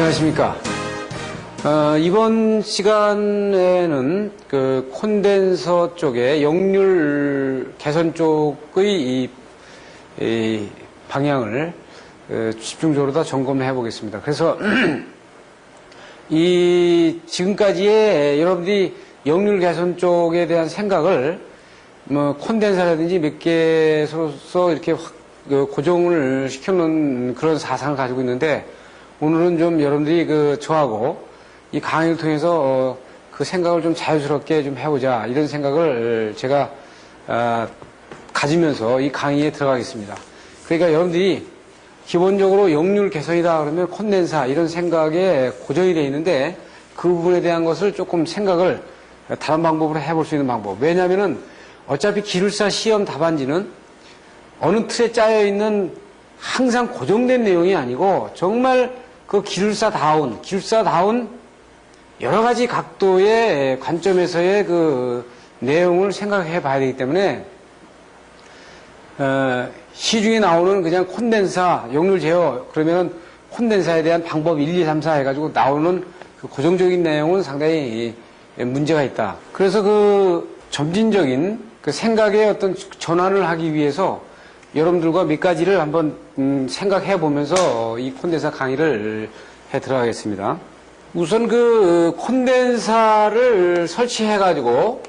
안녕하십니까. 이번 시간에는 그 콘덴서 쪽의 역률 개선 쪽의 이 방향을 집중적으로 다 점검해 보겠습니다. 그래서 지금까지의 여러분들이 역률 개선 쪽에 대한 생각을 콘덴서라든지 몇 개로서 이렇게 고정을 시켜놓은 그런 사상을 가지고 있는데, 오늘은 좀 여러분들이 저하고 이 강의를 통해서 그 생각을 좀 자유스럽게 좀 해보자, 이런 생각을 제가 가지면서 이 강의에 들어가겠습니다. 그러니까 여러분들이 기본적으로 역률 개선이다 그러면 콘덴사 이런 생각에 고정이 되어 있는데, 그 부분에 대한 것을 조금 생각을 다른 방법으로 해볼 수 있는 방법. 왜냐하면은 어차피 기술사 시험 답안지는 어느 틀에 짜여 있는 항상 고정된 내용이 아니고, 정말 그 기술사다운 여러 가지 각도의 관점에서의 그 내용을 생각해 봐야 되기 때문에, 시중에 나오는 그냥 콘덴사, 역률 제어, 그러면은 콘덴사에 대한 방법 1, 2, 3, 4 해가지고 나오는 그 고정적인 내용은 상당히 문제가 있다. 그래서 그 점진적인 그 생각의 어떤 전환을 하기 위해서 여러분들과 몇 가지를 한번 생각해 보면서 이 콘덴사 강의를 해 들어가겠습니다. 우선 그 콘덴사를 설치해 가지고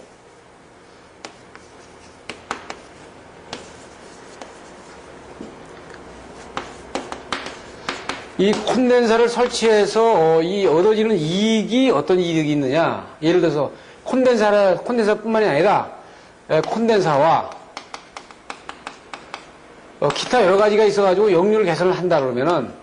이 콘덴사를 설치해서 이 얻어지는 이익이 어떤 이익이 있느냐. 예를 들어서 콘덴사뿐만이 아니라 콘덴사와 기타 여러 가지가 있어가지고 역률 개선을 한다 그러면은,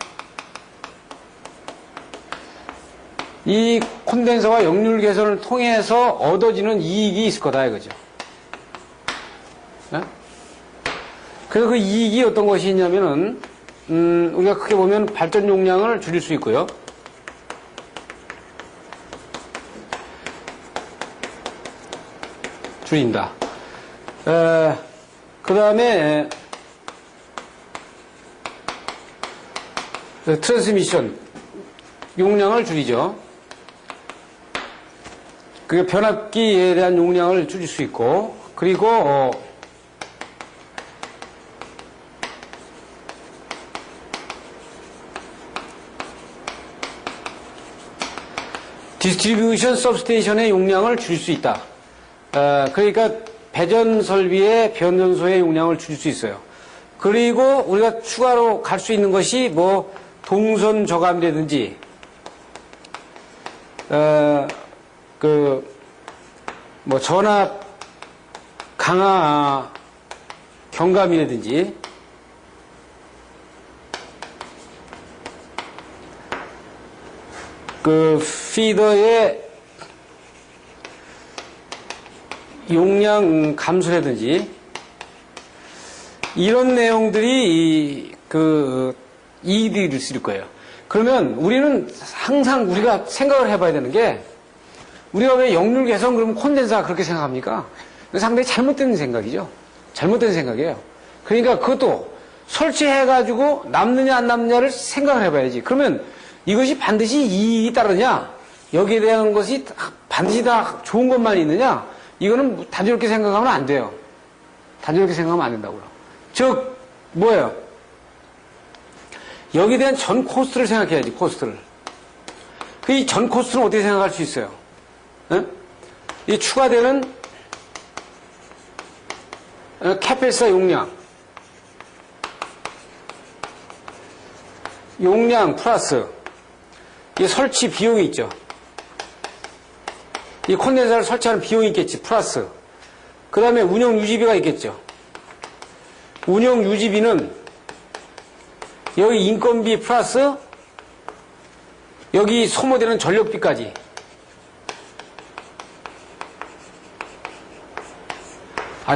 이 콘덴서와 역률 개선을 통해서 얻어지는 이익이 있을 거다 이거죠. 네? 그래서 그 이익이 어떤 것이 있냐면은, 우리가 크게 보면 발전 용량을 줄일 수 있고요. 줄인다. 그 다음에 트랜스미션 용량을 줄이죠. 그 변압기에 대한 용량을 줄일 수 있고, 그리고 디스트리뷰션 서브스테이션의 용량을 줄일 수 있다. 그러니까 배전 설비의 변전소의 용량을 줄일 수 있어요. 그리고 우리가 추가로 갈 수 있는 것이 동선 저감이라든지, 전압 강화 경감이라든지, 피더의 용량 감소라든지, 이런 내용들이 이익이 있을 거예요. 그러면 우리는 항상 우리가 생각을 해봐야 되는 게, 우리가 왜 역률 개선 그러면 콘덴사 그렇게 생각합니까? 상당히 잘못된 생각이죠. 잘못된 생각이에요. 그러니까 그것도 설치해가지고 남느냐 안 남느냐를 생각을 해봐야지. 그러면 이것이 반드시 이익이 따르냐? 여기에 대한 것이 반드시 다 좋은 것만 있느냐? 이거는 단조롭게 생각하면 안 돼요. 단조롭게 생각하면 안 된다고요. 즉, 뭐예요? 여기에 대한 전 코스트를 생각해야지, 코스트를. 이 전 코스트는 어떻게 생각할 수 있어요? 이 추가되는 캐패시터 용량 플러스 이 설치 비용이 있죠. 이 콘덴서를 설치하는 비용이 있겠지, 플러스. 그 다음에 운영 유지비가 있겠죠. 운영 유지비는 여기 인건비 플러스 여기 소모되는 전력비까지.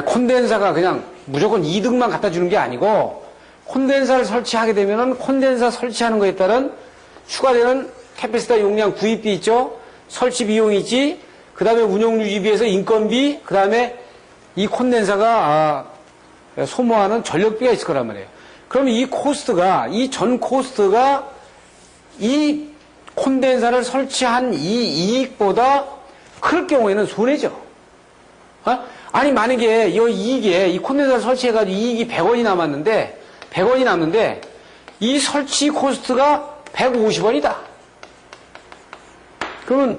콘덴사가 그냥 무조건 이득만 갖다 주는 게 아니고, 콘덴사를 설치하게 되면은 콘덴사 설치하는 거에 따른 추가되는 캐패시터 용량 구입비 있죠? 설치 비용이 있지? 그 다음에 운영 유지비에서 인건비, 그 다음에 이 콘덴사가 소모하는 전력비가 있을 거란 말이에요. 그러면 이 코스트가, 이 전 코스트가 이 콘덴사를 설치한 이 이익보다 클 경우에는 손해죠. 아니, 만약에 이 콘덴사를 설치해가지고 이익이 100원이 남았는데, 100원이 남는데, 이 설치 코스트가 150원이다. 그러면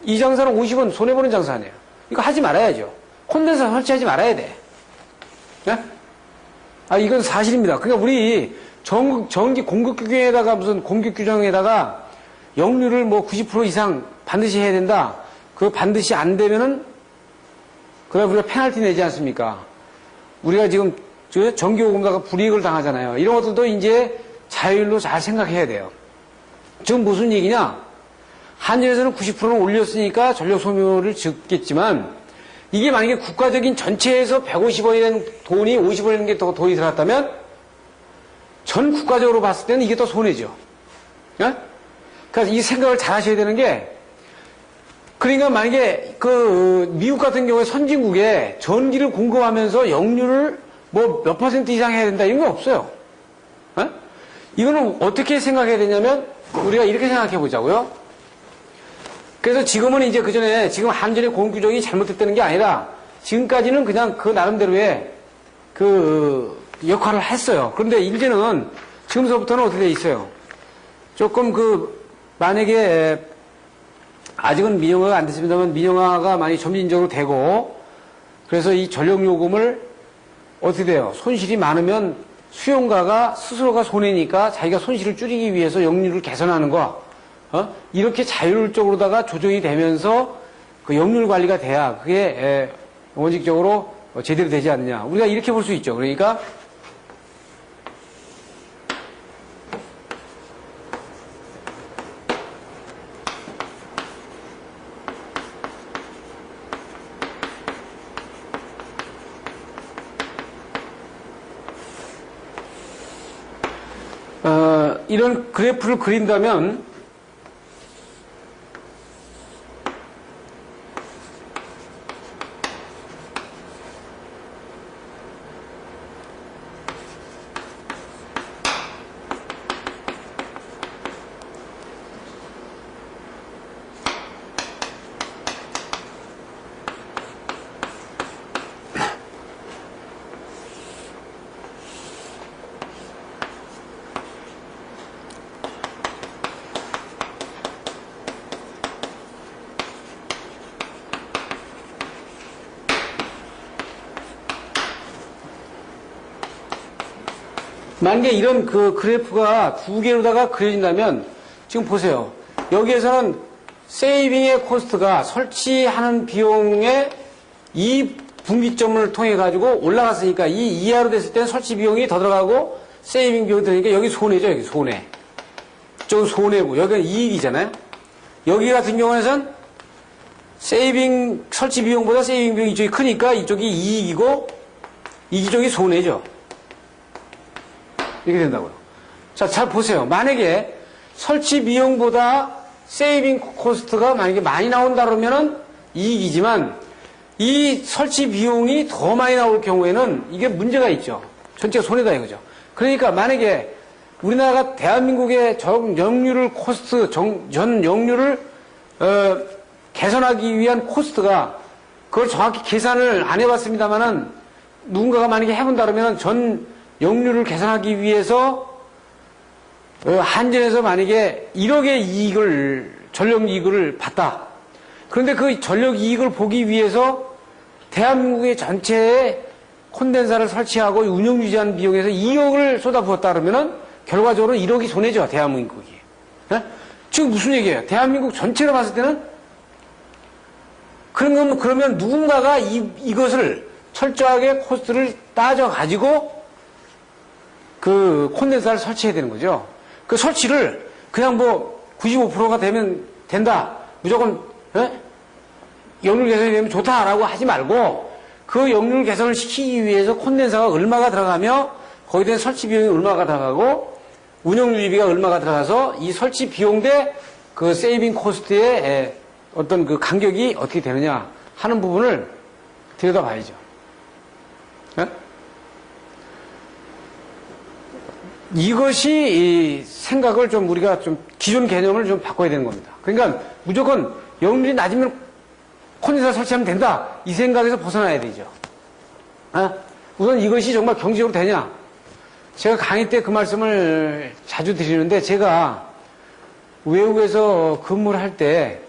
이 장사는 50원 손해보는 장사 아니에요. 이거 하지 말아야죠. 콘덴사 설치하지 말아야 돼. 이건 사실입니다. 그러니까 우리 전기 공급 규정에다가 무슨 공급 규정에다가 역류를 뭐 90% 이상 반드시 해야 된다. 그거 반드시 안 되면은 그다음 우리가 페널티 내지 않습니까? 우리가 지금 전기요금사가 불이익을 당하잖아요. 이런 것들도 이제 자율로 잘 생각해야 돼요. 지금 무슨 얘기냐? 한전에서는 90%는 올렸으니까 전력 소모를 적겠지만 이게 만약에 국가적인 전체에서 150원이 된 돈이 50원이 된 게 더 돈이 들어갔다면 전 국가적으로 봤을 때는 이게 더 손해죠. 그러니까 이 생각을 잘 하셔야 되는 게 그러니까 만약에 미국 같은 경우에 선진국에 전기를 공급하면서 역류를 뭐 몇 % 이상 해야 된다 이런 거 없어요. 이거는 어떻게 생각해야 되냐면 우리가 이렇게 생각해 보자고요. 그래서 지금은 이제 지금 한전의 공급 규정이 잘못됐다는 게 아니라 지금까지는 그냥 그 나름대로의 역할을 했어요. 그런데 이제는 지금서부터는 어떻게 돼 있어요? 조금 만약에 아직은 민영화가 안 됐습니다만 민영화가 많이 점진적으로 되고 그래서 이 전력요금을 어떻게 돼요? 손실이 많으면 수용가가 스스로가 손해니까 자기가 손실을 줄이기 위해서 역류를 개선하는 거 이렇게 자율적으로다가 조정이 되면서 그 역률 관리가 돼야 그게 원칙적으로 제대로 되지 않느냐. 우리가 이렇게 볼 수 있죠. 그러니까 이런 그래프를 그린다면 만약에 이런 그래프가 두 개로다가 그려진다면 지금 보세요. 여기에서는 세이빙의 코스트가 설치하는 비용의 이 분기점을 통해 가지고 올라갔으니까 이 이하로 됐을 때는 설치 비용이 더 들어가고 세이빙 비용이 들어가니까 여기 손해죠. 여기 손해. 이쪽은 손해고 여기는 이익이잖아요. 여기 같은 경우에는 설치 비용보다 세이빙 비용이 이쪽이 크니까 이쪽이 이익이고 이쪽이 손해죠. 이렇게 된다고요. 자, 잘 보세요. 만약에 설치 비용보다 세이빙 코스트가 만약에 많이 나온다 그러면은 이익이지만 이 설치 비용이 더 많이 나올 경우에는 이게 문제가 있죠. 전체가 손해다 이거죠. 그러니까 만약에 우리나라가 대한민국의 전 역류를 개선하기 위한 코스트가 그걸 정확히 계산을 안 해봤습니다만은 누군가가 만약에 해본다 그러면 전 역류를 개선하기 위해서 한전에서 만약에 1억의 전력 이익을 봤다. 그런데 그 전력 이익을 보기 위해서 대한민국의 전체에 콘덴사를 설치하고 운영 유지하는 비용에서 2억을 쏟아부었다 그러면은 결과적으로 1억이 손해죠. 대한민국이. 지금 무슨 얘기예요? 대한민국 전체로 봤을 때는 그러면 누군가가 이것을 철저하게 코스트를 따져가지고 콘덴사를 설치해야 되는 거죠. 그 설치를 그냥 95%가 되면 된다. 무조건, 역률 개선이 되면 좋다라고 하지 말고, 그 역률 개선을 시키기 위해서 콘덴사가 얼마가 들어가며, 거기에 대한 설치 비용이 얼마가 들어가고, 운영 유지비가 얼마가 들어가서, 이 설치 비용 대 그 세이빙 코스트의 어떤 그 간격이 어떻게 되느냐 하는 부분을 들여다봐야죠. 이것이 이 생각을 좀 우리가 좀 기존 개념을 좀 바꿔야 되는 겁니다. 그러니까 무조건 역률이 낮으면 콘덴서 설치하면 된다. 이 생각에서 벗어나야 되죠. 우선 이것이 정말 경제적으로 되냐? 제가 강의 때 그 말씀을 자주 드리는데 제가 외국에서 근무를 할 때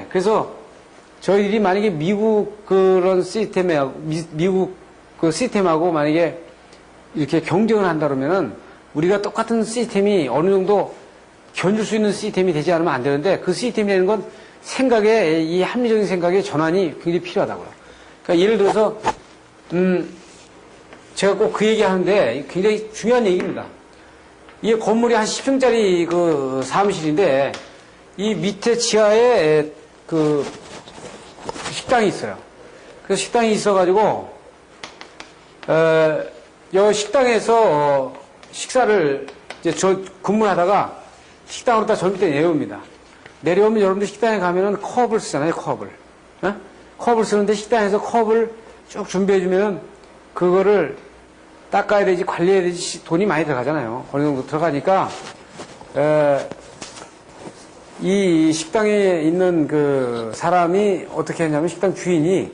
그래서 저희들이 만약에 미국 그런 미국 그 시스템하고 만약에 이렇게 경쟁을 한다 그러면은 우리가 똑같은 시스템이 어느 정도 견줄 수 있는 시스템이 되지 않으면 안 되는데 그 시스템이라는 건 이 합리적인 생각의 전환이 굉장히 필요하다고요. 그러니까 예를 들어서, 제가 꼭 그 얘기 하는데 굉장히 중요한 얘기입니다. 이 건물이 한 10층짜리 그 사무실인데 이 밑에 지하에 그 식당이 있어요. 그래서 식당이 있어가지고, 여 식당에서 식사를 이제 근무를 하다가 식당으로 다 저 밑에 내려옵니다. 내려오면 여러분들 식당에 가면은 컵을 쓰잖아요, 컵을. 컵을 쓰는데 식당에서 컵을 쭉 준비해주면은 그거를 닦아야 되지, 관리해야 되지, 돈이 많이 들어가잖아요. 어느 정도 들어가니까, 이 식당에 있는 그 사람이 어떻게 했냐면 식당 주인이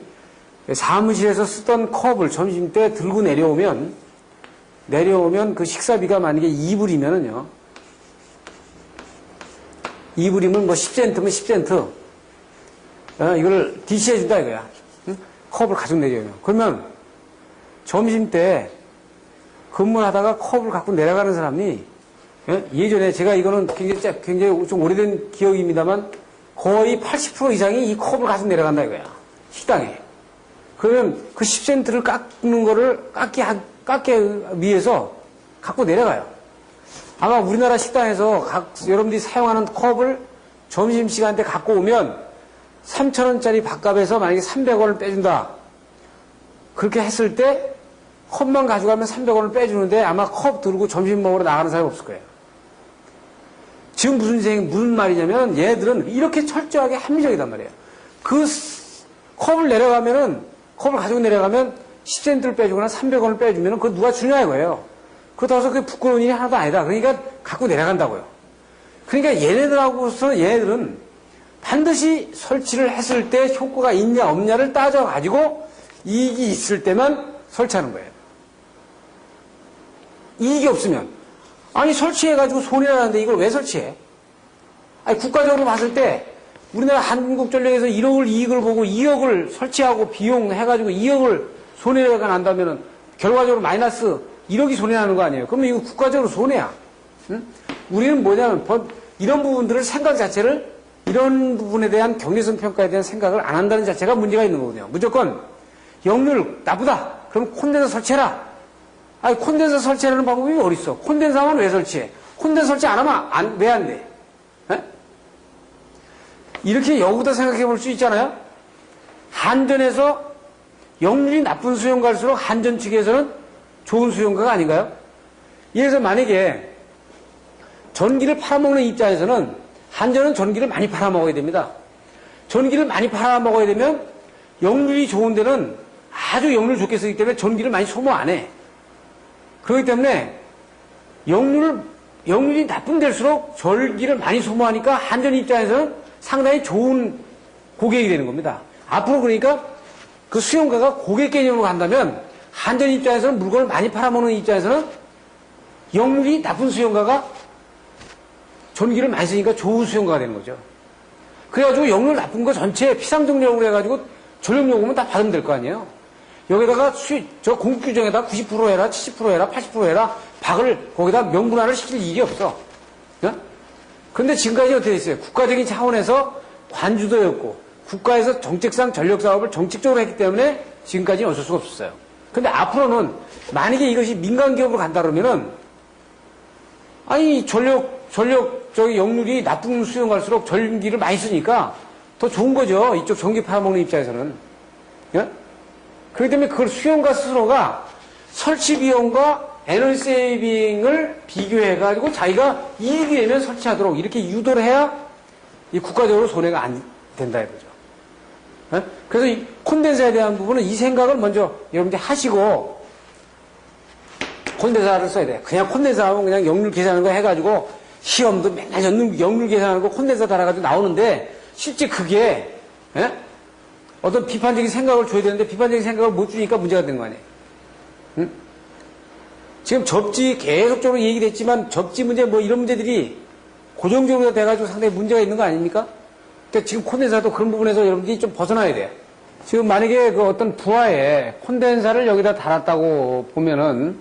사무실에서 쓰던 컵을 점심 때 들고 내려오면 그 식사비가 만약에 2불이면은요. 2불이면 뭐 10센트면 10센트. 이걸 DC해준다 이거야. 응? 컵을 가지고 내려오면. 그러면 점심 때 근무를 하다가 컵을 갖고 내려가는 사람이 예전에 제가 이거는 굉장히 좀 오래된 기억입니다만 거의 80% 이상이 이 컵을 가지고 내려간다 이거야. 식당에. 그러면 그 10센트를 깎는 거를 깎기 위해서 갖고 내려가요. 아마 우리나라 식당에서 여러분들이 사용하는 컵을 점심시간 때 갖고 오면 3,000원짜리 밥값에서 만약에 300원을 빼준다. 그렇게 했을 때 컵만 가져가면 300원을 빼주는데 아마 컵 들고 점심 먹으러 나가는 사람이 없을 거예요. 지금 무슨 말이냐면 얘들은 이렇게 철저하게 합리적이단 말이에요. 그 컵을 가지고 내려가면 10센트를 빼주거나 300원을 빼주면 그거 누가 주냐 이거예요. 그렇다고 해서 그게 부끄러운 일이 하나도 아니다. 그러니까 갖고 내려간다고요. 그러니까 얘네들은 반드시 설치를 했을 때 효과가 있냐 없냐를 따져가지고 이익이 있을 때만 설치하는 거예요. 이익이 없으면 아니 설치해가지고 손해가 나는데 이걸 왜 설치해? 아니 국가적으로 봤을 때 우리나라 한국전력에서 1억을 이익을 보고 2억을 설치하고 비용 해가지고 2억을 손해가 난다면은 결과적으로 마이너스 1억이 손해나는 거 아니에요? 그러면 이거 국가적으로 손해야. 응? 우리는 뭐냐면 이런 부분들을 이런 부분에 대한 경제성 평가에 대한 생각을 안 한다는 자체가 문제가 있는 거거든요. 무조건 역률 나쁘다. 그럼 콘덴서 설치해라. 아니 콘덴서 설치하는 방법이 어딨어? 콘덴서만 왜 설치해? 콘덴서 설치 안 하면 왜 안 돼? 에? 이렇게 역으로 생각해 볼 수 있잖아요. 한전에서 역률이 나쁜 수용가일수록 한전 측에서는 좋은 수용가가 아닌가요? 이래서 만약에 전기를 팔아먹는 입장에서는 한전은 전기를 많이 팔아먹어야 됩니다. 전기를 많이 팔아먹어야 되면 역률이 좋은 데는 아주 역률 좋게 쓰기 때문에 전기를 많이 소모 안 해. 그렇기 때문에 역률이 나쁜 데일수록 전기를 많이 소모하니까 한전 입장에서는 상당히 좋은 고객이 되는 겁니다. 앞으로 그러니까 그 수용가가 고객 개념으로 간다면 한전 입장에서는 물건을 많이 팔아먹는 입장에서는 역률이 나쁜 수용가가 전기를 많이 쓰니까 좋은 수용가가 되는 거죠. 그래가지고 역률 나쁜 거 전체 피상정력으로 해가지고 전력요금은 다 받으면 될 거 아니에요. 여기다가 공급 규정에다 90% 해라, 70% 해라, 80% 해라, 거기다 명분화를 시킬 일이 없어. 그런데 지금까지 어떻게 됐어요? 국가적인 차원에서 관주도였고, 국가에서 정책상 전력 사업을 정책적으로 했기 때문에 지금까지는 어쩔 수가 없었어요. 근데 앞으로는 만약에 이것이 민간 기업으로 간다 그러면은 아니 역률이 나쁜 수용 갈수록 전기를 많이 쓰니까 더 좋은 거죠. 이쪽 전기 팔아먹는 입장에서는. 예? 그렇기 때문에 그걸 수용가 스스로가 설치 비용과 에너지 세이빙을 비교해가지고 자기가 이익이 되면 설치하도록 이렇게 유도를 해야 이 국가적으로 손해가 안 된다 이거죠. 예? 그래서 이 콘덴서에 대한 부분은 이 생각을 먼저 여러분들이 하시고 콘덴사를 써야 돼. 그냥 콘덴사 하면 그냥 역률 계산하는 거 해가지고 시험도 맨날 역률 계산하는 거 콘덴사 달아가지고 나오는데 실제 그게 예? 어떤 비판적인 생각을 줘야 되는데 비판적인 생각을 못 주니까 문제가 되는 거 아니에요. 응? 지금 접지 계속적으로 얘기를 했지만 접지 문제 뭐 이런 문제들이 고정적으로 돼가지고 상당히 문제가 있는 거 아닙니까? 그러니까 지금 콘덴사도 그런 부분에서 여러분들이 좀 벗어나야 돼요. 지금 만약에 그 어떤 부하에 콘덴사를 여기다 달았다고 보면은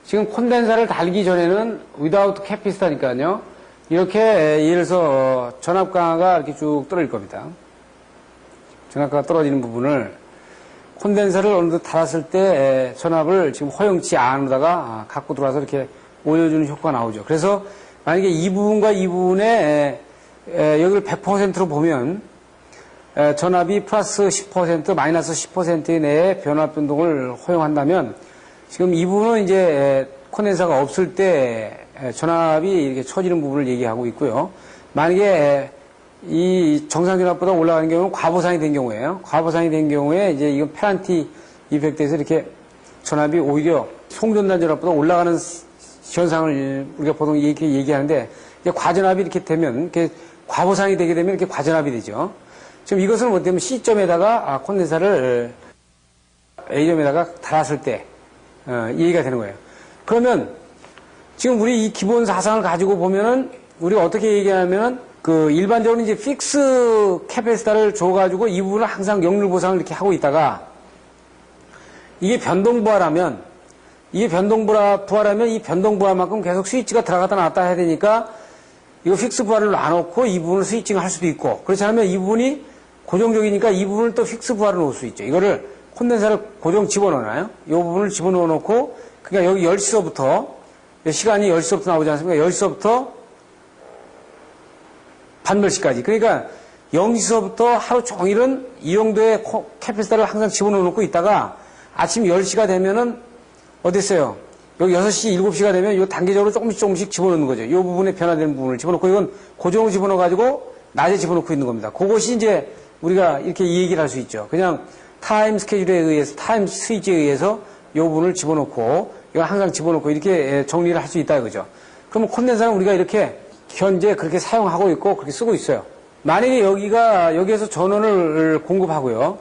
지금 콘덴사를 달기 전에는 without capacitor니까요. 이렇게 예를 들어서 전압 강화가 이렇게 쭉 떨어질 겁니다. 전압 강화가 떨어지는 부분을 콘덴사를 어느 정도 달았을 때 전압을 지금 허용치 안으로다가 갖고 들어와서 이렇게 올려주는 효과가 나오죠. 그래서 만약에 이 부분과 이 부분에 여기를 100%로 보면 전압이 플러스 10%, 마이너스 10% 내에 변압 변동을 허용한다면 지금 이 부분은 이제 콘덴사가 없을 때 전압이 이렇게 처지는 부분을 얘기하고 있고요. 만약에 이 정상 전압보다 올라가는 경우는 과보상이 된 경우에요. 과보상이 된 경우에 이제 이건 페널티 이펙트에서 이렇게 전압이 오히려 송전단 전압보다 올라가는 현상을 우리가 보통 이렇게 얘기하는데 과전압이 이렇게 되면 이렇게 과보상이 되게 되면 이렇게 과전압이 되죠. 지금 이것은 뭐 때문에 C점에다가 콘덴사를 A점에다가 달았을 때 얘기가 되는 거예요. 그러면 지금 우리 이 기본 사상을 가지고 보면은 우리가 어떻게 얘기하냐면은 그 일반적으로 이제 픽스 캐패시터를 줘가지고 이 부분을 항상 역률 보상을 이렇게 하고 있다가 이게 변동부하라면 이 변동부하만큼 계속 스위치가 들어갔다 나왔다 해야 되니까 이거 픽스 부하를 놔놓고 이 부분을 스위칭을 할 수도 있고 그렇지 않으면 이 부분이 고정적이니까 이 부분을 또 픽스 부하를 놓을 수 있죠. 이거를 콘덴사를 고정 집어넣나요? 이 부분을 집어넣어 놓고 그러니까 여기 10시서부터 시간이 10시서부터 나오지 않습니까? 10시서부터 반몇 시까지. 그러니까 0시서부터 하루 종일은 이 정도의 캐패시터를 항상 집어넣어 놓고 있다가 아침 10시가 되면은 어땠어요? 여기 6시, 7시가 되면 이 단계적으로 조금씩 집어넣는 거죠. 이 부분에 변화되는 부분을 집어넣고 이건 고정으로 집어넣어가지고 낮에 집어넣고 있는 겁니다. 그것이 이제 우리가 이렇게 이 얘기를 할 수 있죠. 그냥 타임 스케줄에 의해서, 타임 스위치에 의해서 이 부분을 집어넣고 이걸 항상 집어넣고 이렇게 정리를 할 수 있다 이거죠. 그러면 콘덴사는 우리가 이렇게 현재 그렇게 사용하고 있고 그렇게 쓰고 있어요. 만약에 여기에서 전원을 공급하고요.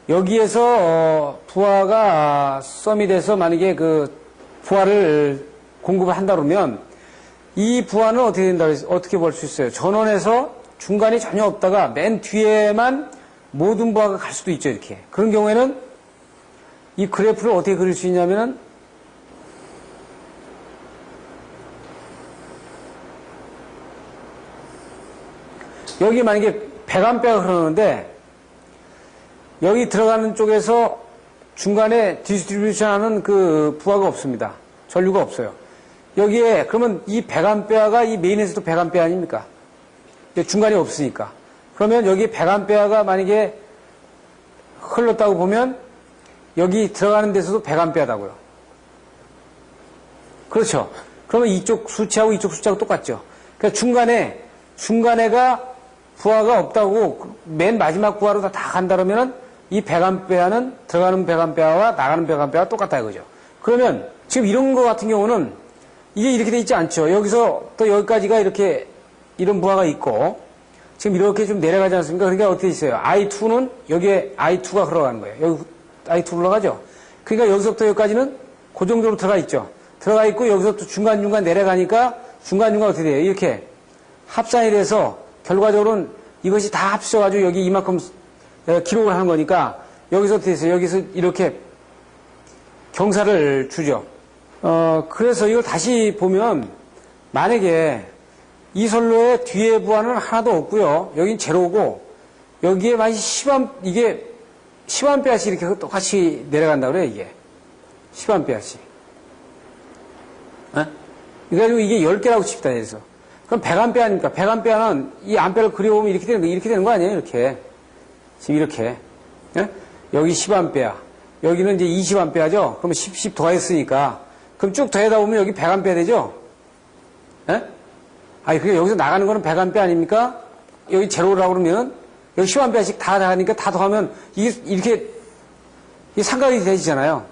여기에서 부하가 썸이 돼서 만약에 그 부하를 공급을 한다 그러면 이 부하는 어떻게 된다, 어떻게 볼 수 있어요? 전원에서 중간이 전혀 없다가 맨 뒤에만 모든 부하가 갈 수도 있죠, 이렇게. 그런 경우에는 이 그래프를 어떻게 그릴 수 있냐면은 여기 만약에 100A가 흐르는데 여기 들어가는 쪽에서 중간에 디스트리뷰션 하는 그 부하가 없습니다. 전류가 없어요. 여기에 그러면 이 100A가 이 메인에서도 100A 아닙니까? 중간이 없으니까. 그러면 여기 100A가 만약에 흘렀다고 보면 여기 들어가는 데서도 100A다고요. 그렇죠. 그러면 이쪽 수치하고 이쪽 수치하고 똑같죠. 그러니까 중간에가 부하가 없다고 맨 마지막 부하로 다 간다 그러면은 이 100A는 들어가는 100A와 나가는 100A가 똑같다 이거죠. 그러면 지금 이런 거 같은 경우는 이게 이렇게 돼 있지 않죠. 여기서 또 여기까지가 이렇게 이런 부하가 있고 지금 이렇게 좀 내려가지 않습니까? 그러니까 어떻게 있어요? I2는 여기에 I2가 흘러가는 거예요. 여기 I2 흘러가죠. 그러니까 여기서부터 여기까지는 고정적으로 들어가 있죠. 들어가 있고 여기서 또 중간중간 내려가니까 중간중간 어떻게 돼요? 이렇게 합산이 돼서 결과적으로는 이것이 다 합쳐가지고 여기 이만큼 기록을 하는 거니까 여기서 어떻게 됐어요? 여기서 이렇게 경사를 주죠. 그래서 이걸 다시 보면 만약에 이 선로의 뒤에 부하는 하나도 없고요. 여긴 제로고 여기에 만약 이게 10A씩 이렇게 똑같이 내려간다 그래요, 이게. 10A씩. 그래가지고 이게 10개라고 칩시다, 그래서. 그럼 100A니까 100A는 이 암페를 그려보면 이렇게 되는 거 아니에요, 이렇게. 지금 이렇게. 예? 여기 10A. 여기는 이제 20A죠? 그러면 10 더했으니까. 그럼 쭉 더하다 보면 여기 100A 되죠? 예? 아니, 그게 여기서 나가는 거는 100A 아닙니까? 여기 제로라고 그러면 여기 10A씩 다 나가니까 다 더하면 이게 삼각이 되지잖아요.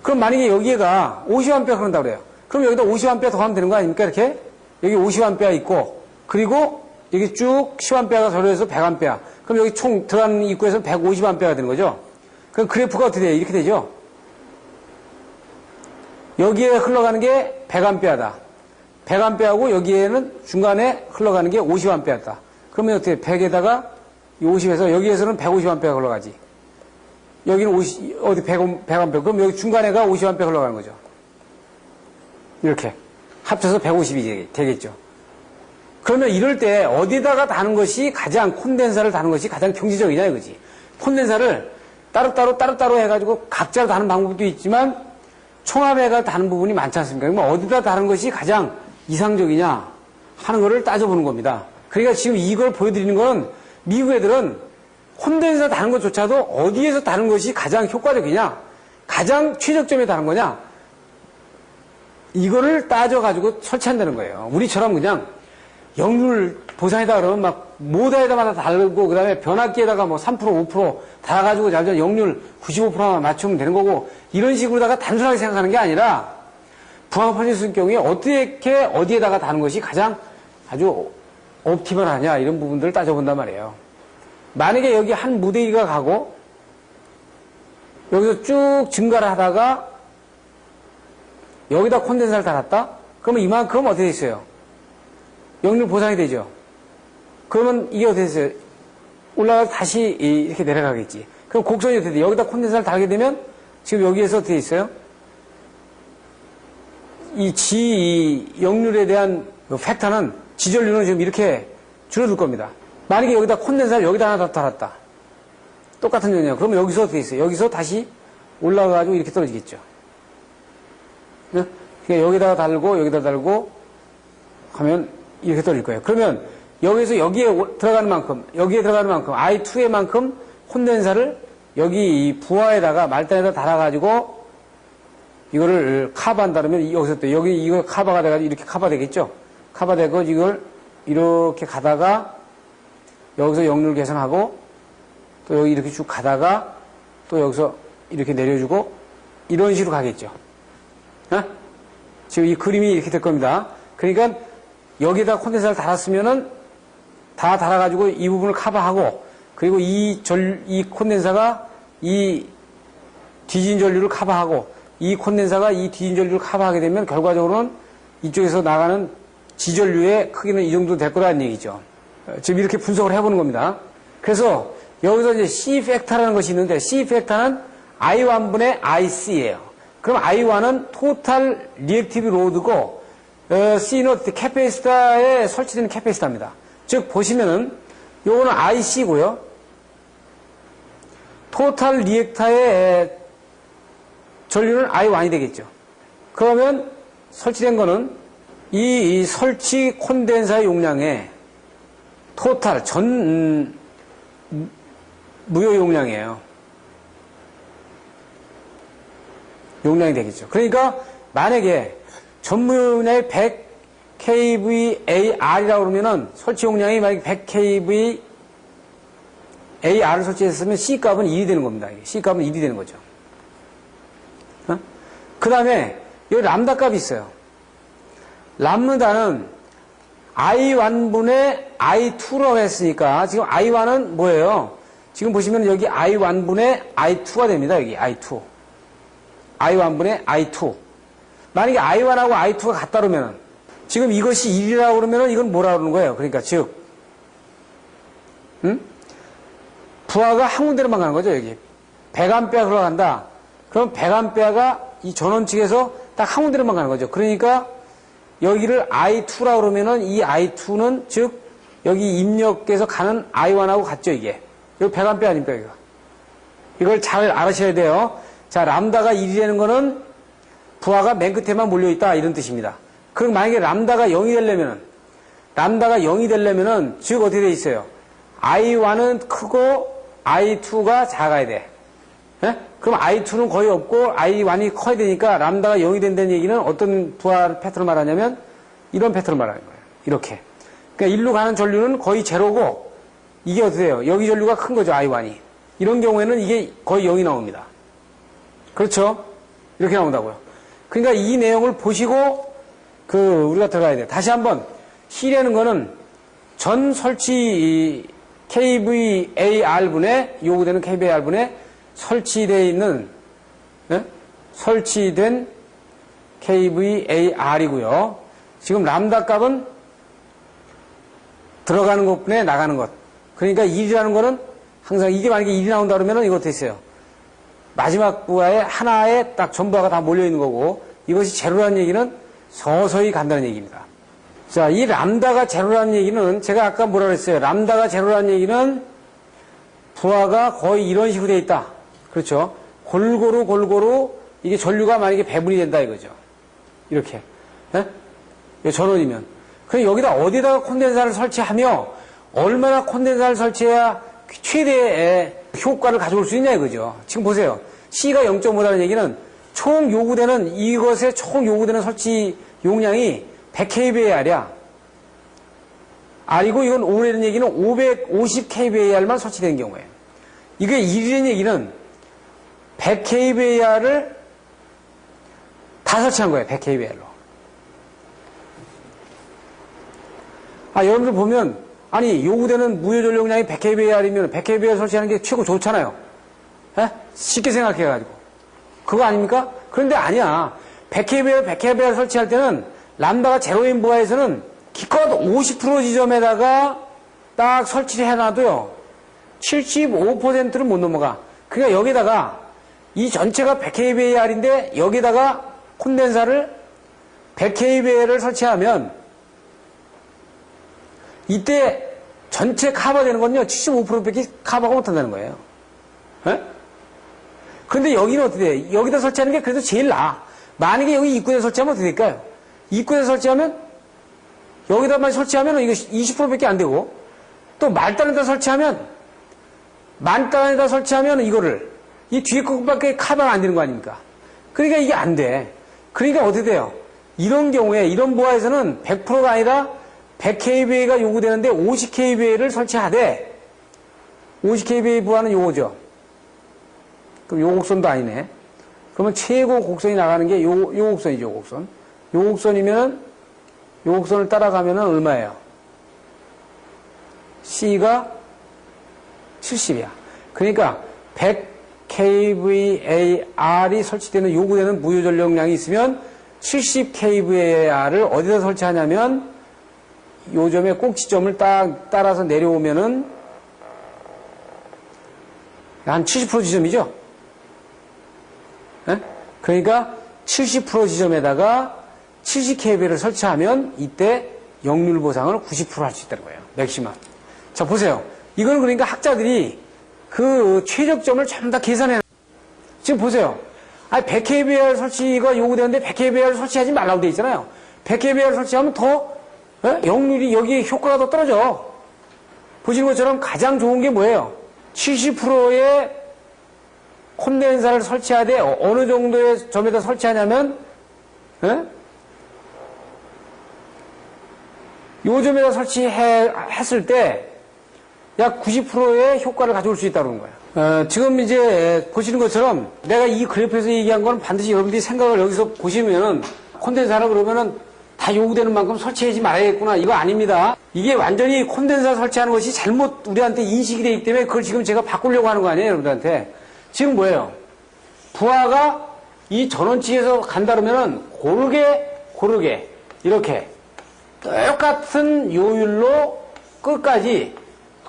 그럼 만약에 여기가 50A 흐른다고 그래요. 그럼 여기다 50A 더 하면 되는 거 아닙니까? 이렇게? 여기 50A 있고, 그리고 여기 쭉 10A가 절여서 100A. 그럼 여기 총 들어가는 입구에서는 150A가 되는 거죠. 그럼 그래프가 어떻게 돼요? 이렇게 되죠. 여기에 흘러가는 게 100A다. 100A하고 여기에는 중간에 흘러가는 게 50A다. 그러면 어떻게 100에다가 50에서 여기에서는 150A가 흘러가지. 여기는 50, 어디 100A. 그럼 여기 중간에가 50A 흘러가는 거죠. 이렇게. 합쳐서 150이 되겠죠. 그러면 이럴 때 어디다가 다는 것이 가장 콘덴사를 다는 것이 가장 경제적이냐 이거지. 콘덴사를 따로따로 해가지고 각자로 다는 방법도 있지만 총합해가 다는 부분이 많지 않습니까? 그러면 어디다 다는 것이 가장 이상적이냐 하는 거를 따져보는 겁니다. 그러니까 지금 이걸 보여드리는 건 미국 애들은 콘덴사 다는 것조차도 어디에서 다는 것이 가장 효과적이냐, 가장 최적점에 다는 거냐, 이거를 따져가지고 설치한다는 거예요. 우리처럼 그냥 역률 보상에다 그러면 막 모다에다마다 달고, 그 다음에 변압기에다가 뭐 3%, 5% 달아가지고 잘 역률 95%만 맞추면 되는 거고, 이런 식으로다가 단순하게 생각하는 게 아니라, 부하가 퍼졌을 경우에 어떻게, 어디에다가 다는 것이 가장 아주 옵티멀하냐, 이런 부분들을 따져본단 말이에요. 만약에 여기 한 무대기가 가고, 여기서 쭉 증가를 하다가, 여기다 콘덴사를 달았다? 그러면 이만큼 어떻게 됐어요? 역률 보상이 되죠. 그러면 이게 어떻게 됐어요? 올라가서 다시 이렇게 내려가겠지. 그럼 곡선이 어떻게 돼요? 여기다 콘덴사를 달게 되면 지금 여기에서 어떻게 있어요? 이 역률에 대한 팩터는, 지전류는 지금 이렇게 줄어들 겁니다. 만약에 여기다 콘덴사를 여기다 하나 더 달았다. 똑같은 전이에요. 그러면 여기서 어떻게 있어요? 여기서 다시 올라가가지고 이렇게 떨어지겠죠. 그러니까 여기다가 달고 여기다 달고 하면 이렇게 떨어질 거예요. 그러면 여기서 여기에 들어가는 만큼, 여기에 들어가는 만큼, I2의 만큼 콘덴사를 여기 이 부하에다가 말단에다 달아가지고 이거를 카바한다 그러면 여기서 또 여기 이거 카바가 돼가지고 이렇게 카바 되겠죠? 카바 되고 이걸 이렇게 가다가 여기서 역률 계산하고 또 여기 이렇게 쭉 가다가 또 여기서 이렇게 내려주고 이런 식으로 가겠죠. 어? 지금 이 그림이 이렇게 될 겁니다. 그러니까 여기다 콘덴사를 달았으면은 다 달아가지고 이 부분을 커버하고 그리고 이 콘덴사가 이 뒤진 전류를 커버하고 이 콘덴사가 이 뒤진 전류를 커버하게 되면 결과적으로는 이쪽에서 나가는 지전류의 크기는 이 정도 될 거라는 얘기죠. 지금 이렇게 분석을 해보는 겁니다. 그래서 여기서 이제 C 팩터라는 것이 있는데 C 팩터는 I1분의 IC예요. 그럼 I1은 토탈 리액티브 로드고 C는 캐패시터에 설치되는 캐패시터입니다. 즉 보시면은 요거는 IC고요. 토탈 리액터의 전류는 I1이 되겠죠. 그러면 설치된 거는 이 설치 콘덴사의 용량의 토탈 무효 용량이에요. 용량이 되겠죠. 그러니까 만약에 전무용량이 100kVAR이라고 그러면은 설치 용량이 만약에 100kVAR을 설치했으면 C값은 1이 되는 겁니다. C값은 1이 되는 거죠. 어? 그 다음에 여기 람다 값이 있어요. 람다는 I1분의 I2라고 했으니까 지금 I1은 뭐예요? 지금 보시면 여기 I1분의 I2가 됩니다. 여기 I2. I1분의 I2. 만약에 I1하고 I2가 같다 그러면은 지금 이것이 1이라고 그러면은 이건 뭐라고 그러는 거예요? 그러니까 즉 부하가 한 군데로만 가는 거죠. 여기 100A 흘러간다. 그럼 100A가 이 전원 측에서 딱 한 군데로만 가는 거죠. 그러니까 여기를 I2라고 그러면은 이 I2는 즉 여기 입력에서 가는 I1하고 같죠. 이게 여기 100A 아닙니까? 이걸 잘 알아셔야 돼요. 자, 람다가 1이 되는 거는 부하가 맨 끝에만 몰려있다 이런 뜻입니다. 그럼 만약에 람다가 0이 되려면은 즉 어떻게 돼 있어요? I1은 크고 I2가 작아야 돼. 예? 그럼 I2는 거의 없고 I1이 커야 되니까 람다가 0이 된다는 얘기는 어떤 부하 패턴을 말하냐면 이런 패턴을 말하는 거예요. 이렇게. 그러니까 1로 가는 전류는 거의 제로고 이게 어떻게 돼요? 여기 전류가 큰 거죠. I1이. 이런 경우에는 이게 거의 0이 나옵니다. 그렇죠? 이렇게 나온다고요. 그러니까 이 내용을 보시고 우리가 들어가야 돼요. 다시 한번 C라는 거는 전 설치 kVAR분에 요구되는 kVAR분에 설치되어 있는 설치된 kVAR이고요. 지금 람다 값은 들어가는 것분에 나가는 것. 그러니까 1이라는 거는 항상 이게 만약에 1이 나온다 그러면 이거 됐어요. 마지막 부하에 하나에 딱 전부하가 다 몰려있는 거고 이것이 제로라는 얘기는 서서히 간다는 얘기입니다. 자, 이 람다가 제로라는 얘기는 제가 아까 뭐라 그랬어요? 람다가 제로라는 얘기는 부하가 거의 이런 식으로 되어 있다. 그렇죠? 골고루 이게 전류가 만약에 배분이 된다 이거죠. 이렇게. 전원이면. 그럼 여기다 어디다가 콘덴사를 설치하며 얼마나 콘덴사를 설치해야 최대의 효과를 가져올 수 있냐 이거죠. 지금 보세요. C가 0.5라는 얘기는 총 요구되는 이것의 총 요구되는 설치 용량이 100kVAR이야. R이고 이건 5라는 얘기는 550kVAR만 설치되는 경우에요. 이게 1이라는 얘기는 100kVAR을 다 설치한 거예요. 100kVAR로. 여러분들 보면 요구되는 무효 전력량이 100kVAR이면 100kVAR 설치하는 게 최고 좋잖아요. 쉽게 생각해가지고. 그거 아닙니까? 그런데 아니야. 100kVAR 설치할 때는 람다가 제로인 부하에서는 기껏 50% 지점에다가 딱 설치를 해놔도요. 75%를 못 넘어가. 그러니까 여기다가 이 전체가 100kVAR인데 여기다가 콘덴사를 100kVAR을 설치하면 이때 전체 커버되는 건요 75%밖에 커버가 못한다는 거예요. 그런데 여기는 어떻게 돼? 여기다 설치하는 게 그래도 제일 나아. 만약에 여기 입구에 설치하면 어떻게 될까요? 입구에 설치하면 여기다만 설치하면 이거 20%밖에 안 되고 또 말단에다 설치하면 만단에다 설치하면 이거를 이 뒤에 것밖에 커버가 안 되는 거 아닙니까? 그러니까 이게 안 돼. 그러니까 어떻게 돼요? 이런 경우에 이런 부하에서는 100%가 아니라 100kVA가 요구되는데 50kVA를 설치하되 50kVA 부하는 요거죠. 그럼 요 곡선도 아니네. 그러면 최고 곡선이 나가는 게 요 곡선이죠. 요 곡선. 요 곡선이면은 요 곡선을 따라가면은 얼마예요? C가 70이야. 그러니까 100kVAR이 설치되는 요구되는 무효 전력량이 있으면 70kVAR을 어디다 설치하냐면 요점의 꼭지점을 딱 따라서 내려오면은 한 70% 지점이죠. 그러니까 70% 지점에다가 70kV를 설치하면 이때 역률 보상을 90% 할 수 있다는 거예요. 맥시멈. 자, 보세요. 이거는 그러니까 학자들이 그 최적점을 전부 다 계산해. 지금 보세요. 100kVAR 설치가 요구되는데 100kVAR 설치하지 말라고 돼 있잖아요. 100kVAR 설치하면 더 역률이 여기 효과가 더 떨어져. 보시는 것처럼 가장 좋은 게 뭐예요? 70%의 콘덴사를 설치하되 어느 정도의 점에다 설치하냐면 요 점에다 설치했을 때 약 90%의 효과를 가져올 수 있다는 거예요. 지금 이제 보시는 것처럼 내가 이 그래프에서 얘기한 거는 반드시 여러분들이 생각을 여기서 보시면은 콘덴사라 그러면은 다 요구되는 만큼 설치하지 말아야겠구나. 이거 아닙니다. 이게 완전히 콘덴사 설치하는 것이 잘못 우리한테 인식이 되기 때문에 그걸 지금 제가 바꾸려고 하는 거 아니에요, 여러분들한테. 지금 뭐예요? 부하가 이 전원치에서 간다 그러면은 고르게 이렇게 똑같은 요율로 끝까지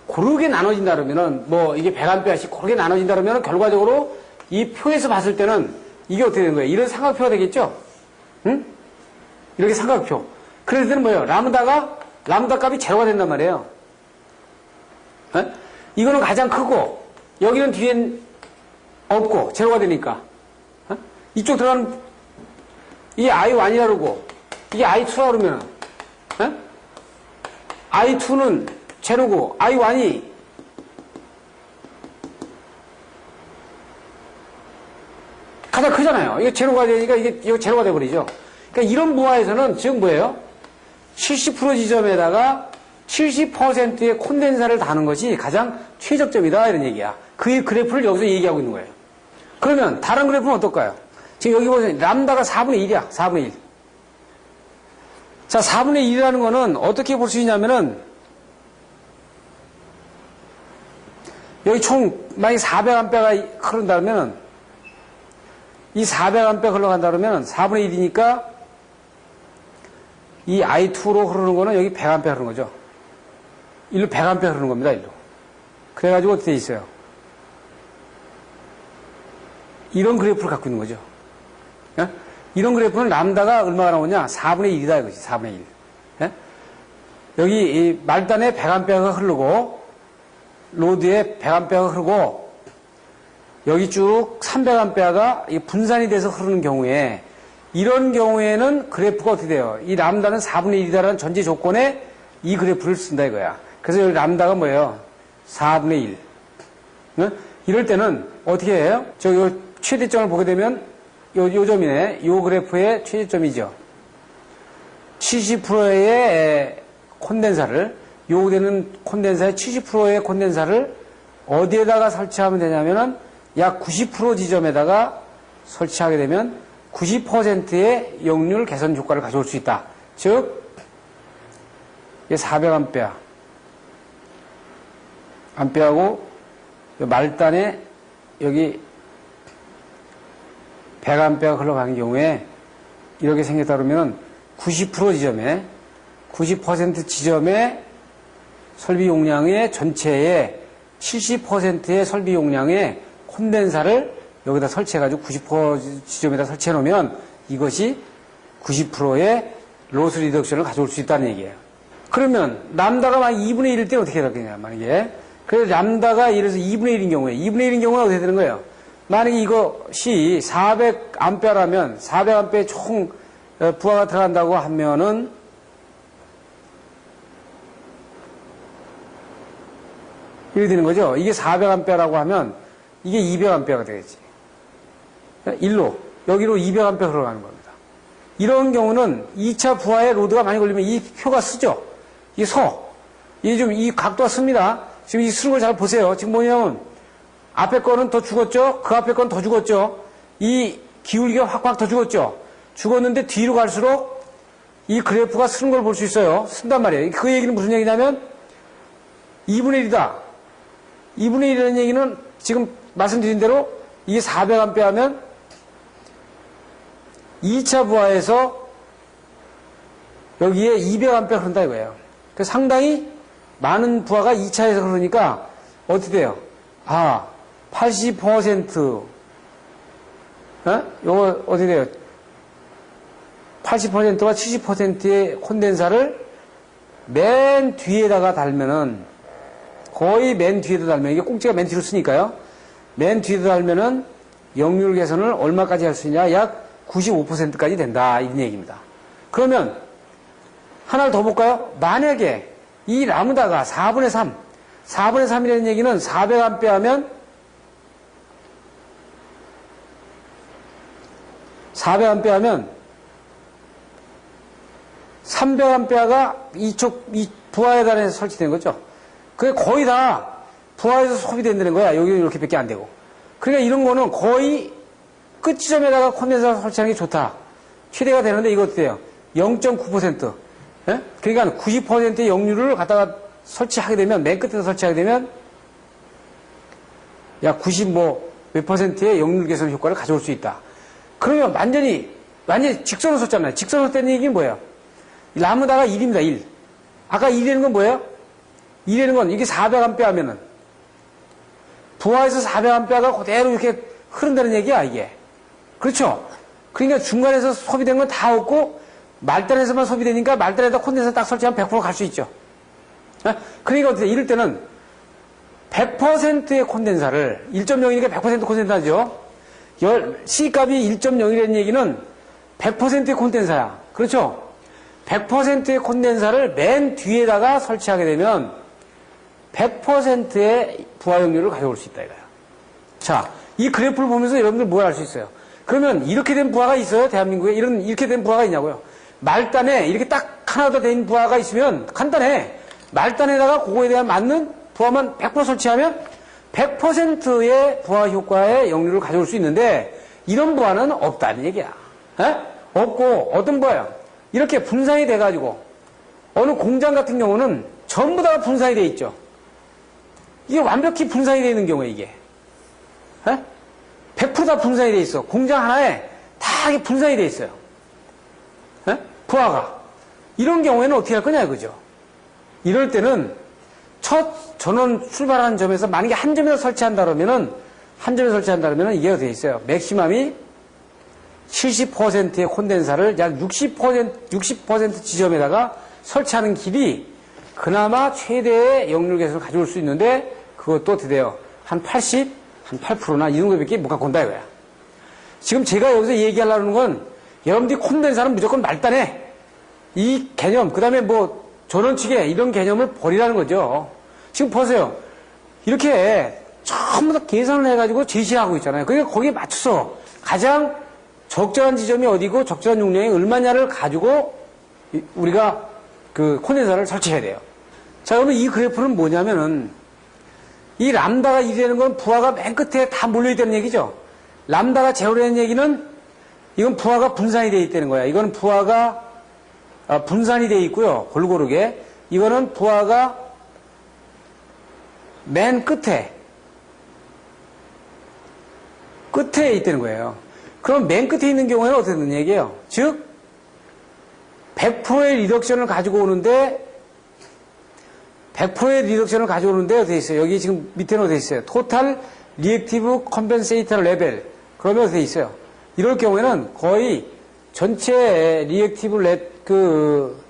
고르게 나눠진다 그러면은 이게 100A씩 고르게 나눠진다 그러면은 결과적으로 이 표에서 봤을 때는 이게 어떻게 되는 거예요? 이런 삼각표가 되겠죠? 응? 이렇게 삼각표. 그럴 때는 뭐예요? 람다 값이 제로가 된단 말이에요. 이거는 가장 크고 여기는 뒤엔 없고 제로가 되니까 이쪽 들어가는 이게 I1이라 그러고 이게 I2라 그러면은 I2는 제로고 I1이 가장 크잖아요. 이게 제로가 되니까 이거 제로가 돼버리죠. 그러니까 이런 부하에서는 지금 뭐예요? 70% 지점에다가 70%의 콘덴사를 다는 것이 가장 최적점이다 이런 얘기야. 그 그래프를 여기서 얘기하고 있는 거예요. 그러면 다른 그래프는 어떨까요? 지금 여기 보세요. 람다가 4분의 1이야. 4분의 1. 자, 4분의 1이라는 거는 어떻게 볼 수 있냐면은, 여기 총, 만약에 400A가 흐른다면은, 이 400A 흘러간다 그러면 4분의 1이니까, 이 I2로 흐르는 거는 여기 100A 흐르는 거죠. 일로 100A 흐르는 겁니다, 일로. 그래가지고 어떻게 돼 있어요? 이런 그래프를 갖고 있는 거죠. 예? 이런 그래프는 람다가 얼마가 나오냐? 4분의 1이다 이거지. 4분의 1. 예? 여기 이 말단에 100A가 흐르고 로드에 100A가 흐르고 여기 쭉 300A가 분산이 돼서 흐르는 경우에 이런 경우에는 그래프가 어떻게 돼요? 이 람다는 4분의 1이다라는 전제 조건에 이 그래프를 쓴다 이거야. 그래서 여기 람다가 뭐예요? 4분의 1. 예? 이럴 때는 어떻게 해요? 요 최대점을 보게 되면 요 점이네. 요 그래프의 최대점이죠. 70%의 콘덴사를, 요구되는 콘덴사의 70%의 콘덴사를 어디에다가 설치하면 되냐면은 약 90% 지점에다가 설치하게 되면 90%의 역률 개선 효과를 가져올 수 있다. 즉, 이게 400A. 암페하고 말단에 여기 100A가 흘러가는 경우에 이렇게 생겼다 그러면 90% 지점에 90% 지점의 설비 용량의 전체의 70%의 설비 용량의 콘덴사를 여기다 설치해가지고 90% 지점에다 설치해 놓으면 이것이 90%의 로스 리덕션을 가져올 수 있다는 얘기예요. 그러면 람다가 만약 2분의 1일 때 어떻게 되겠냐 만약에. 그래서 람다가 예를 들어서 2분의 1인 경우에 2분의 1인 경우는 어떻게 되는 거예요? 만약에 이것이 400A라면 400A의 총 부하가 들어간다고 하면은 이렇게 되는 거죠. 이게 400A라고 하면 이게 200A가 되겠지. 1로 여기로 200A 흘러가는 겁니다. 이런 경우는 2차 부하에 로드가 많이 걸리면 이 표가 쓰죠. 이게 이게 좀 이 각도가 씁니다. 지금 이 쓰는 걸 잘 보세요. 지금 뭐냐면 앞에 거는 더 죽었죠? 그 앞에 건 더 죽었죠? 이 기울기가 확확 더 죽었죠? 죽었는데 뒤로 갈수록 이 그래프가 쓰는 걸 볼 수 있어요. 쓴단 말이에요. 그 얘기는 무슨 얘기냐면 2분의 1이다. 2분의 1이라는 얘기는 지금 말씀드린 대로 이게 400A 하면 2차 부하에서 여기에 200A 흐른다 이거예요. 그래서 상당히 많은 부하가 2차에서 흐르니까 어떻게 돼요? 80% 요거 어떻게 돼요? 80%와 70%의 콘덴사를 맨 뒤에다가 달면은 거의 맨 뒤에다 달면 이게 꼭지가 맨 뒤로 쓰니까요. 맨 뒤에다 달면은 역률 개선을 얼마까지 할 수 있냐? 약 95%까지 된다 이런 얘기입니다. 그러면 하나를 더 볼까요? 만약에 이 라무다가 4분의 3 4분의 3이라는 얘기는 400A 하면 400A 하면 300A가 이쪽 이 부하에 달해서 설치된 거죠. 그게 거의 다 부하에서 소비된다는 거야. 여기는 이렇게밖에 안 되고. 그러니까 이런 거는 거의 끝 지점에다가 콘덴서 설치하는 게 좋다. 최대가 되는데 이거 어때요? 0.9%. 예? 그러니까 90%의 역률을 갖다가 설치하게 되면, 맨 끝에서 설치하게 되면, 약 90몇 %의 역률 개선 효과를 가져올 수 있다. 그러면 완전히 직선으로 썼잖아요. 직선으로 썼다는 얘기는 뭐예요? 라무다가 1입니다, 1. 아까 1이라는 건 뭐예요? 1이라는 건 이게 400A 하면은, 부하에서 400A가 그대로 이렇게 흐른다는 얘기야, 이게. 그렇죠? 그러니까 중간에서 소비된 건 다 없고, 말단에서만 소비되니까 말단에다 콘덴서 딱 설치하면 100% 갈 수 있죠. 그러니까 어떻게 이럴 때는 100%의 콘덴사를 1.0이니까 100% 콘덴사죠. C값이 1.0이라는 얘기는 100%의 콘덴사야. 그렇죠? 100%의 콘덴사를 맨 뒤에다가 설치하게 되면 100%의 부하 역률을 가져올 수 있다 이거야. 자, 이 그래프를 보면서 여러분들 뭘 알 수 있어요? 그러면 이렇게 된 부하가 있어요? 대한민국에 이렇게 된 부하가 있냐고요? 말단에 이렇게 딱 하나 더 된 부하가 있으면 간단해. 말단에다가 그거에 대한 맞는 부하만 100% 설치하면 100%의 부하 효과의 역률을 가져올 수 있는데 이런 부하는 없다는 얘기야. 에? 없고 어떤 부하야? 이렇게 분산이 돼가지고 어느 공장 같은 경우는 전부 다 분산이 돼 있죠. 이게 완벽히 분산이 되어 있는 경우에 이게 100%다 분산이 돼 있어. 공장 하나에 다 이게 분산이 돼 있어요. 부하가. 이런 경우에는 어떻게 할 거냐 이거죠. 이럴 때는 첫 전원 출발하는 점에서 만약에 한 점에서 설치한다 그러면은 이게 어떻게 있어요. 맥시멈이 70%의 콘덴사를 약 60% 지점에다가 설치하는 길이 그나마 최대의 역률 개선을 가져올 수 있는데 그것도 어떻게 돼요? 한 80, 한 8%나 이 정도밖에 못 갖고 온다 이거야. 지금 제가 여기서 얘기하려는 건 여러분들이 콘덴사는 무조건 말단에 이 개념, 그 다음에 뭐 전원치계 이런 개념을 버리라는 거죠. 지금 보세요. 이렇게 전부 다 계산을 해가지고 제시하고 있잖아요. 그러니까 거기에 맞춰서 가장 적절한 지점이 어디고 적절한 용량이 얼마냐를 가지고 우리가 그 콘덴사를 설치해야 돼요. 자, 그러면 이 그래프는 뭐냐면은 이 람다가 1이 되는 건 부하가 맨 끝에 다 몰려있다는 얘기죠. 람다가 제로라는 얘기는 이건 부하가 분산이 되어 있다는 거야. 이거는 부하가 분산이 되어 있고요. 골고루게. 이거는 부하가 맨 끝에 있다는 거예요. 그럼 맨 끝에 있는 경우에는 어떻게 되는 얘기예요? 즉 100%의 리덕션을 가지고 오는데 100%의 리덕션을 가져오는데 어떻게 있어요? 여기 지금 밑에는 어떻게 있어요? 토탈 리액티브 컴펜세이터 레벨. 그러면 어떻게 있어요? 이럴 경우에는 거의 전체 리액티브 그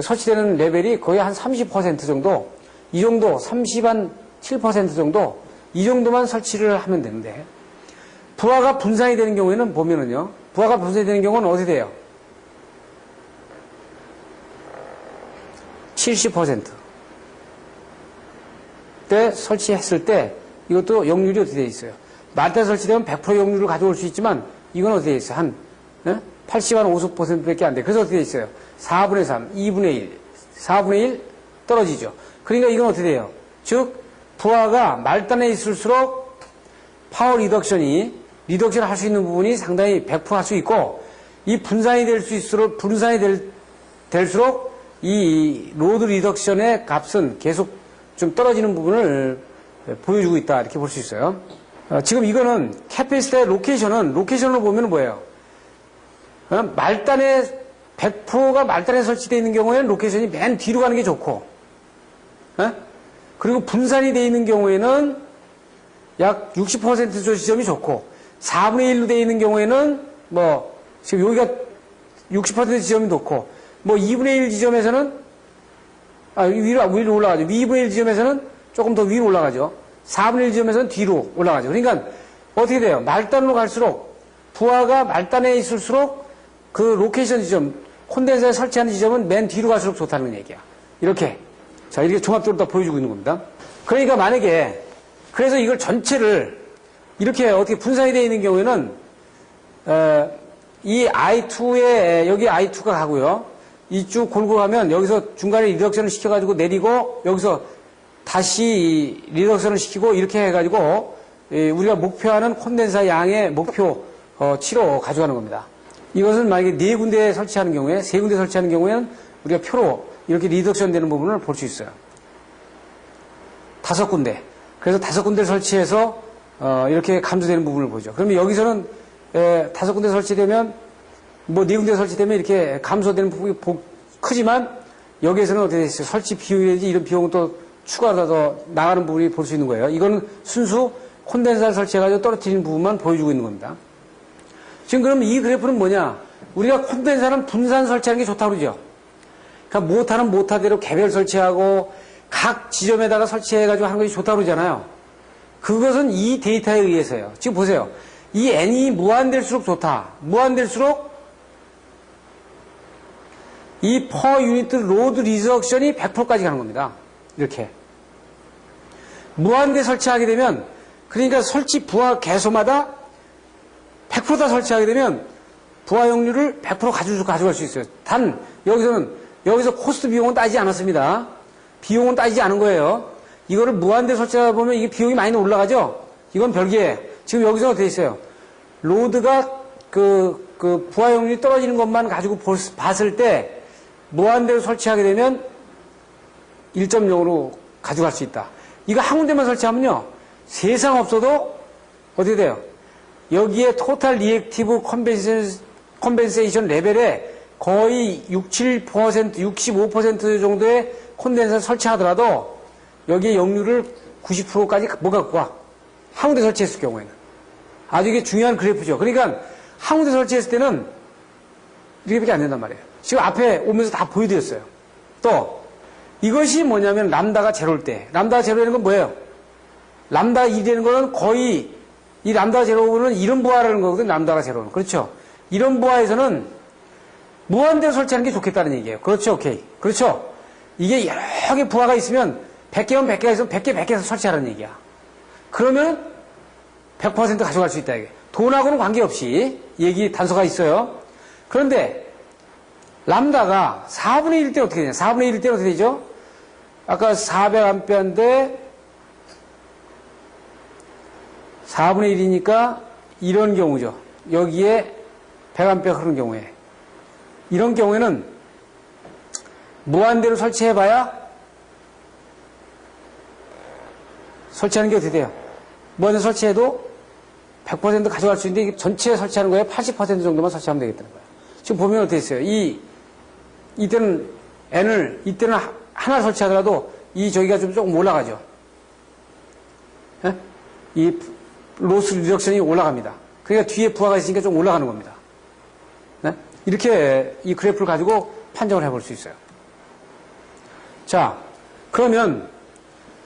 설치되는 레벨이 거의 한 30% 정도, 이 정도, 7% 정도, 이 정도만 설치를 하면 되는데, 부하가 분산이 되는 경우에는 보면은요, 부하가 분산이 되는 경우는 어떻게 돼요? 70%. 때 설치했을 때 이것도 역률이 어떻게 되어 있어요? 말단 설치되면 100% 역률을 가져올 수 있지만 이건 어떻게 되어 있어요? 한 80, 한 50%밖에 안 돼. 그래서 어떻게 되어 있어요? 4분의 3, 2분의 1, 4분의 1 떨어지죠. 그러니까 이건 어떻게 돼요? 즉 부하가 말단에 있을수록 파워 리덕션 할 수 있는 부분이 상당히 100% 할 수 있고, 이 분산이 될수록 이 로드 리덕션의 값은 계속 좀 떨어지는 부분을 보여주고 있다 이렇게 볼 수 있어요. 지금 이거는 캐패시터의 로케이션으로 보면 뭐예요? 말단에 100%가 말단에 설치되어 있는 경우에는 로케이션이 맨 뒤로 가는 게 좋고, 그리고 분산이 되어 있는 경우에는 약 60% 지점이 좋고, 4분의 1로 되어 있는 경우에는 뭐 지금 여기가 60% 지점이 좋고, 뭐 2분의 1 지점에서는 위로 올라가죠. 2분의 1 지점에서는 조금 더 위로 올라가죠. 4분의 1 지점에서는 뒤로 올라가죠. 그러니까 어떻게 돼요? 말단으로 갈수록 부하가 말단에 있을수록 그 로케이션 지점, 콘덴서에 설치하는 지점은 맨 뒤로 갈수록 좋다는 얘기야. 이렇게. 자, 이렇게 종합적으로 다 보여주고 있는 겁니다. 그러니까 만약에 그래서 이걸 전체를 이렇게 어떻게 분산이 되어 있는 경우에는 이 I2에 여기 I2가 가고요. 이쪽 골고 가면 여기서 중간에 리덕션을 시켜가지고 내리고 여기서 다시 리덕션을 시키고 이렇게 해가지고 우리가 목표하는 콘덴사 양의 목표치로 가져가는 겁니다. 이것은 만약에 4군데 설치하는 경우에 3군데 설치하는 경우에는 우리가 표로 이렇게 리덕션 되는 부분을 볼 수 있어요. 5군데. 그래서 5군데를 설치해서 이렇게 감소되는 부분을 보죠. 그러면 여기서는 5군데 설치되면 뭐 4군데 설치되면 이렇게 감소되는 부분이 크지만 여기에서는 어떻게 됐어요? 설치 비용이라든지 이런 비용은 또 추가로 더 나가는 부분이 볼 수 있는 거예요. 이거는 순수 콘덴서를 설치해가지고 떨어뜨리는 부분만 보여주고 있는 겁니다. 지금 그럼 이 그래프는 뭐냐? 우리가 콘덴서는 분산 설치하는 게 좋다고 그러죠. 그러니까 모타는 모타대로 개별 설치하고 각 지점에다가 설치해가지고 하는 것이 좋다고 그러잖아요. 그것은 이 데이터에 의해서요. 지금 보세요. 이 n이 무한될수록 좋다. 무한될수록 이 퍼 유니트 로드 리덕션이 100%까지 가는 겁니다. 이렇게. 무한대 설치하게 되면, 그러니까 설치 부하 개소마다 100% 다 설치하게 되면 부하 역률을 100% 가져갈 수 있어요. 단, 여기서 코스트 비용은 따지지 않았습니다. 비용은 따지지 않은 거예요. 이거를 무한대 설치하다 보면 이게 비용이 많이 올라가죠? 이건 별개예요. 지금 여기서 어떻게 있어요? 로드가 부하 용률이 떨어지는 것만 가지고 봤을 때 무한대로 설치하게 되면 1.0으로 가져갈 수 있다. 이거 한 군데만 설치하면요. 세상 없어도 어떻게 돼요? 여기에 토탈 리액티브 컴pen세이션 레벨에 거의 67%, 65% 정도의 콘덴서를 설치하더라도 여기에 역류를 90%까지 못 갖고 와. 한 군데 설치했을 경우에는. 아주 이게 중요한 그래프죠. 그러니까 한 군데 설치했을 때는 이렇게밖에 안 된단 말이에요. 지금 앞에 오면서 다 보여드렸어요. 또 이것이 뭐냐면 람다가 제로일 때. 람다가 제로라는 건 뭐예요? 람다가 1이 되는 거는 거의 이 람다가 제로는 이런 부하라는 거거든. 람다가 제로는. 그렇죠. 이런 부하에서는 무한대로 설치하는 게 좋겠다는 얘기예요. 그렇죠. 오케이. 그렇죠. 이게 여러 개 부하가 있으면 100개면 100개가 있으면 100개, 100개에서 설치하라는 얘기야. 그러면 100% 가져갈 수 있다. 이게. 돈하고는 관계없이 얘기 단서가 있어요. 그런데 람다가 4분의 1일 때 어떻게 되냐? 4분의 1일 때 어떻게 되죠? 아까 400A인데 4분의 1이니까 이런 경우죠. 여기에 100A 흐르는 경우에. 이런 경우에는 무한대로 설치해봐야 설치하는 게 어떻게 돼요? 무한대로 설치해도 100% 가져갈 수 있는데 전체 설치하는 거에 80% 정도만 설치하면 되겠다는 거예요. 지금 보면 어떻게 있어요? 이때는 이때는 하나 설치하더라도 저기가 조금 올라가죠. 예? 이 로스 리덕션이 올라갑니다. 그러니까 뒤에 부하가 있으니까 좀 올라가는 겁니다. 네? 이렇게 이 그래프를 가지고 판정을 해볼 수 있어요. 자, 그러면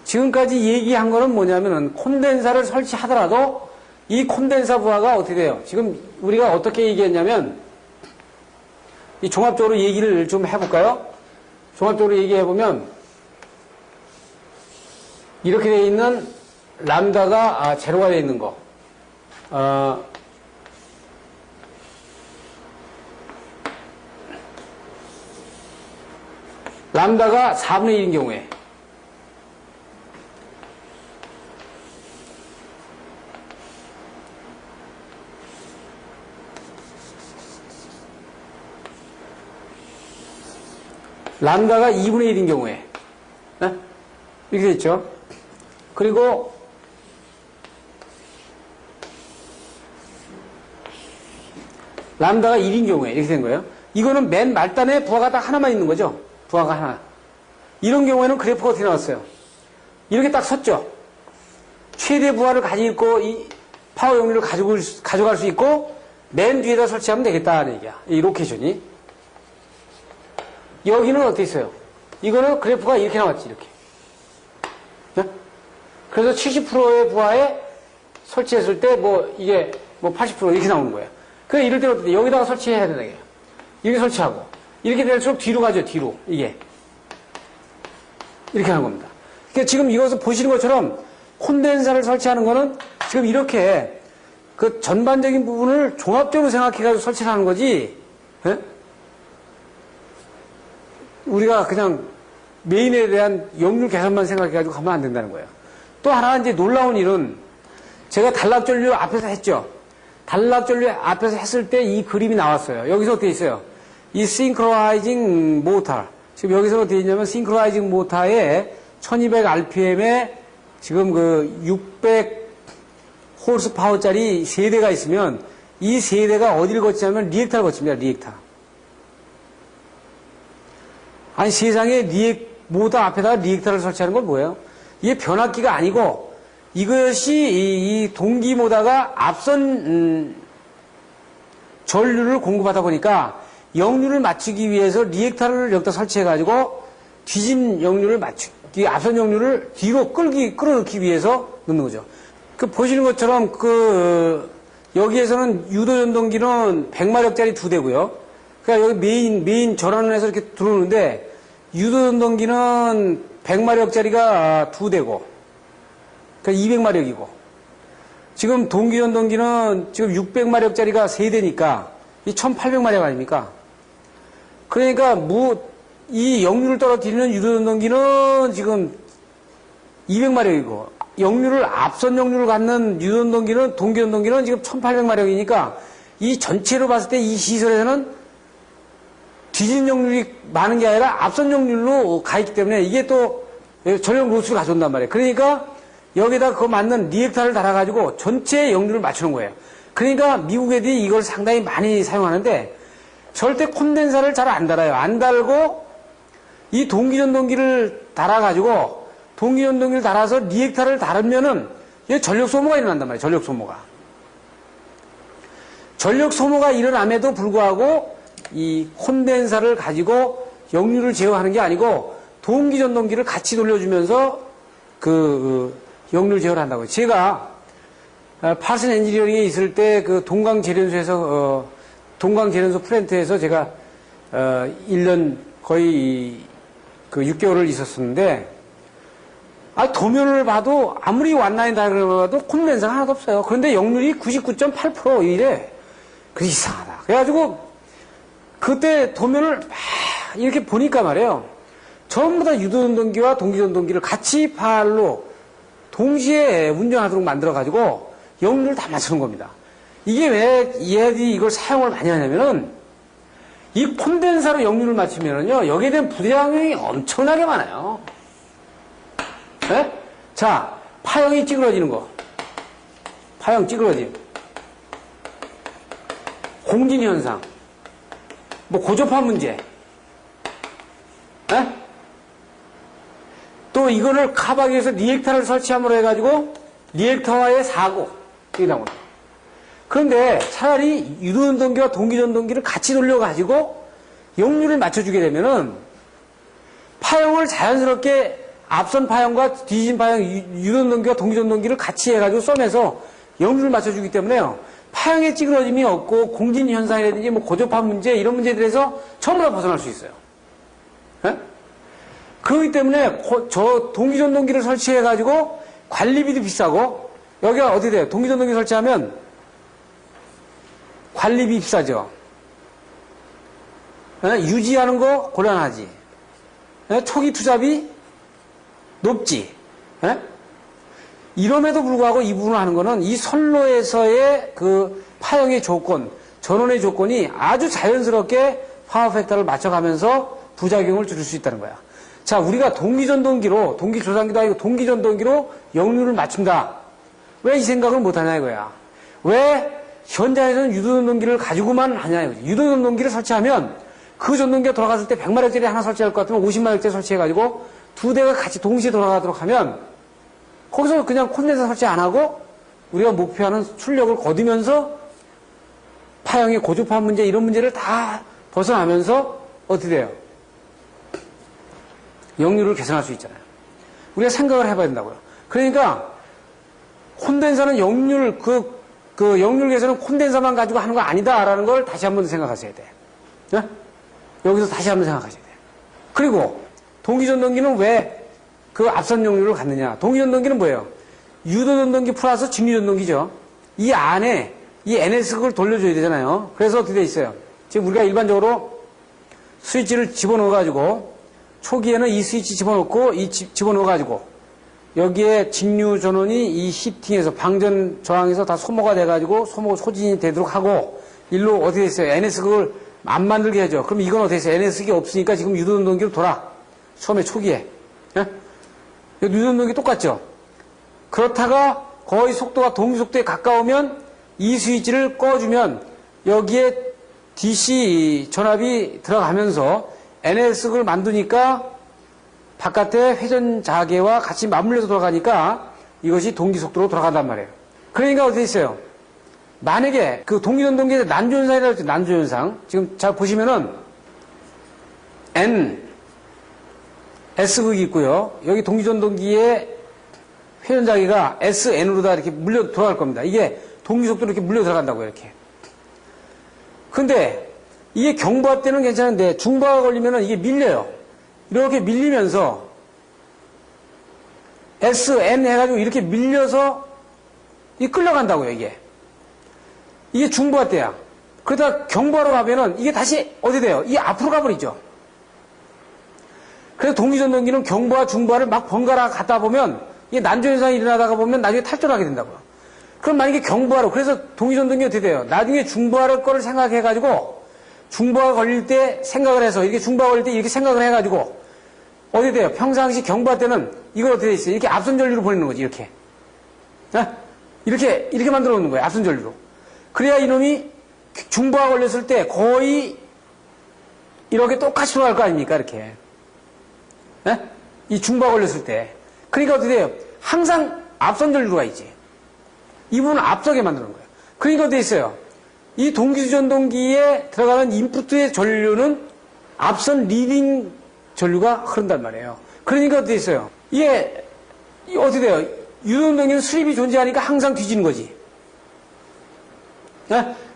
지금까지 얘기한 거는 뭐냐면은 콘덴사를 설치하더라도 이 콘덴사 부하가 어떻게 돼요? 지금 우리가 어떻게 얘기했냐면 이 종합적으로 얘기를 좀 해볼까요? 종합적으로 얘기해보면 이렇게 되어 있는 람다가 제로가 되어 있는 거 람다가 4분의 1인 경우에 람다가 2분의 1인 경우에 네? 이렇게 됐죠. 그리고 람다가 1인 경우에 이렇게 된 거예요. 이거는 맨 말단에 부하가 딱 하나만 있는 거죠. 부하가 하나. 이런 경우에는 그래프가 어떻게 나왔어요? 이렇게 딱 섰죠. 최대 부하를 가지고 있고 이 파워 용률을 가져갈 수 있고 맨 뒤에다 설치하면 되겠다는 얘기야. 이 로케이션이. 여기는 어떻게 있어요? 이거는 그래프가 이렇게 나왔지. 이렇게. 네? 그래서 70%의 부하에 설치했을 때 이게 80% 이렇게 나오는 거예요. 그래 이럴 때는 어떻게 돼? 여기다가 설치해야 된다. 이렇게 설치하고 이렇게 될수록 뒤로 가죠. 뒤로. 이게. 이렇게 하는 겁니다. 그러니까 지금 이것을 보시는 것처럼 콘덴사를 설치하는 거는 지금 이렇게 그 전반적인 부분을 종합적으로 생각해가지고 설치를 하는 거지. 네? 우리가 그냥 메인에 대한 역률 계산만 생각해가지고 가면 안 된다는 거예요. 또 하나 이제 놀라운 일은 제가 단락전류 앞에서 했죠. 단락전류 앞에서 했을 때 이 그림이 나왔어요. 여기서 어떻게 있어요? 이 싱크로나이징 모터. 지금 여기서 어떻게 있냐면 싱크로나이징 모터에 1200rpm에 지금 600 홀스 파워짜리 3대가 있으면 이 3대가 어디를 거치냐면 리액터를 거칩니다. 리액터. 아니 세상에 모터 앞에다가 리액터를 설치하는 건 뭐예요? 이게 변압기가 아니고 이것이 이 동기 모터가 앞선 전류를 공급하다 보니까 역류를 맞추기 위해서 리액터를 여기다 설치해가지고 뒤진 역류를 앞선 역류를 뒤로 끌어넣기 위해서 넣는 거죠. 보시는 것처럼 여기에서는 유도전동기는 100마력짜리 2대고요. 그러니까 여기 메인 전환을 해서 이렇게 들어오는데 유도전동기는 100마력짜리가 2대고 그러니까 200마력이고 지금 동기전동기는 지금 600마력짜리가 3대니까 이 1800마력 아닙니까? 그러니까 이 역류를 떨어뜨리는 유도전동기는 지금 200마력이고 역류를, 앞선 역류를 갖는 유전동기는, 동기전동기는 지금 1800마력이니까 이 전체로 봤을 때 이 시설에서는 뒤진 역률이 많은 게 아니라 앞선 역률로 가 있기 때문에 이게 또 전력 로스를 가져온단 말이에요. 그러니까 여기다 그 맞는 리액터를 달아가지고 전체 역률을 맞추는 거예요. 그러니까 미국 애들이 이걸 상당히 많이 사용하는데 절대 콘덴사를 잘 안 달아요. 안 달고 이 동기전동기를 달아가지고 동기전동기를 달아서 리액터를 달으면은 이게 전력 소모가 일어난단 말이에요. 전력 소모가. 전력 소모가 일어남에도 불구하고 이 콘덴사를 가지고 역류를 제어하는 게 아니고 동기전동기를 같이 돌려주면서 역류를 제어를 한다고요. 제가 파슨 엔지니어링에 있을 때 그 동강제련소에서 동강제련소 플랜트에서 제가 1년 거의 그 6개월을 있었었는데 도면을 봐도 아무리 완라인 다이어그램을 봐도 콘덴사가 하나도 없어요. 그런데 역률이 99.8% 이래. 그게 이상하다. 그래가지고 그때 도면을 막 이렇게 보니까 말이에요. 전부 다 유도전동기와 동기전동기를 같이 발로 동시에 운전하도록 만들어가지고 역률을 다 맞추는 겁니다. 이게 왜 얘들이 이걸 사용을 많이 하냐면은 이 콘덴사로 역률을 맞추면은요, 여기에 대한 부작용이 엄청나게 많아요. 네? 자, 파형이 찌그러지는 거. 파형 찌그러짐. 공진현상. 뭐 고조판 문제. 네? 또 이거를 커버하기 위해서 리액터를 설치함으로 해가지고 리액터와의 사고. 이게 나옵니다. 그런데 차라리 유도전동기와 동기전동기를 같이 돌려가지고 역률을 맞춰주게 되면은 파형을 자연스럽게 앞선 파형과 뒤진 파형, 유도전동기와 동기전동기를 같이 해가지고 썸에서 역률을 맞춰주기 때문에요. 파형의 찌그러짐이 없고 공진현상이라든지 뭐 고조판 문제 이런 문제들에서 전부 다 벗어날 수 있어요. 네? 그렇기 때문에 저 동기전동기를 설치해가지고 관리비도 비싸고 여기가 어떻게 돼요? 동기전동기 설치하면 관리비 비싸죠. 네? 유지하는 거 곤란하지. 네? 초기 투자비 높지. 네? 이럼에도 불구하고 이 부분을 하는 거는 이 선로에서의 그 파형의 조건, 전원의 조건이 아주 자연스럽게 파워 팩터를 맞춰가면서 부작용을 줄일 수 있다는 거야. 자, 우리가 동기전동기로, 동기조작기도 아니고 동기전동기로 역률을 맞춘다. 왜 이 생각을 못하냐 이거야. 왜 현장에서는 유도전동기를 가지고만 하냐 이거지. 유도전동기를 설치하면 그 전동기가 돌아갔을 때 100마력짜리 하나 설치할 것 같으면 50마력짜리 설치해가지고 두 대가 같이 동시에 돌아가도록 하면 거기서 그냥 콘덴서 설치 안 하고 우리가 목표하는 출력을 거두면서 파형의 고주파 문제 이런 문제를 다 벗어나면서 어떻게 돼요? 역률을 개선할 수 있잖아요. 우리가 생각을 해봐야 된다고요. 그러니까 콘덴서는 역률 역률 개선은 콘덴서만 가지고 하는 거 아니다라는 걸 다시 한번 생각하셔야 돼. 네? 여기서 다시 한번 생각하셔야 돼. 그리고 동기전동기는 왜 그 앞선 역률을 갖느냐? 동기전동기는 뭐예요? 유도전동기 플러스 직류전동기죠. 이 안에 이 NS극을 돌려줘야 되잖아요. 그래서 어떻게 돼 있어요? 지금 우리가 일반적으로 스위치를 집어넣어가지고 초기에는 이 스위치 집어넣고 이 집어넣어가지고 여기에 직류 전원이 이 히팅에서 방전 저항에서 다 소모가 돼가지고 소진이 되도록 하고 일로 어떻게 돼 있어요? NS극을 안 만들게 하죠. 그럼 이건 어떻게 했어요? NS극이 없으니까 지금 유도전동기로 돌아. 처음에 초기에. 예? 유도전동기 똑같죠? 그렇다가 거의 속도가 동기속도에 가까우면 이 스위치를 꺼주면 여기에 DC 전압이 들어가면서 NS극을 만드니까 바깥에 회전 자계와 같이 맞물려서 돌아가니까 이것이 동기속도로 돌아간단 말이에요. 그러니까 어떻게 있어요? 만약에 그 동기전동기의 난조현상이라고 했죠. 난조현상. 지금 잘 보시면은 S극이 있고요. 여기 동기전동기의 회전자기가 SN으로 다 이렇게 물려 돌아갈 겁니다. 이게 동기속도로 이렇게 물려 들어간다고요, 이렇게. 근데 이게 경부압 때는 괜찮은데 중부하가 걸리면은 이게 밀려요. 이렇게 밀리면서 SN 해가지고 이렇게 밀려서 이 끌려간다고요, 이게. 이게 중부하 때야. 그러다 경부하로 가면은 이게 다시 어디 돼요? 이 앞으로 가버리죠. 그래서 동기전동기는 경부하, 중부하를 막 번갈아 갔다 보면 이게 난조현상이 일어나다가 보면 나중에 탈전하게 된다고요. 그럼 만약에 경부하로, 그래서 동기전동이 어떻게 돼요? 나중에 중부하로 거를 생각해가지고, 중부하 걸릴 때 생각을 해서, 이렇게 중부하 걸릴 때 이렇게 생각을 해가지고, 어떻게 돼요? 평상시 경부하 때는 이걸 어떻게 돼 있어요? 이렇게 앞선 전류로 보내는 거지, 이렇게. 이렇게 만들어 놓는 거예요, 앞선 전류로. 그래야 이놈이 중부하 걸렸을 때 거의 이렇게 똑같이 돌아갈 거 아닙니까, 이렇게. 이 중부하 걸렸을 때. 그러니까 어떻게 돼요? 항상 앞선 전류가 있지. 이 부분을 앞서게 만드는 거예요. 그러니까 어떻게 있어요? 이 동기전동기에 들어가는 인풋의 전류는 앞선 리딩 전류가 흐른단 말이에요. 그러니까 어떻게 있어요? 이게 어떻게 돼요? 유동동기는 수립이 존재하니까 항상 뒤지는 거지.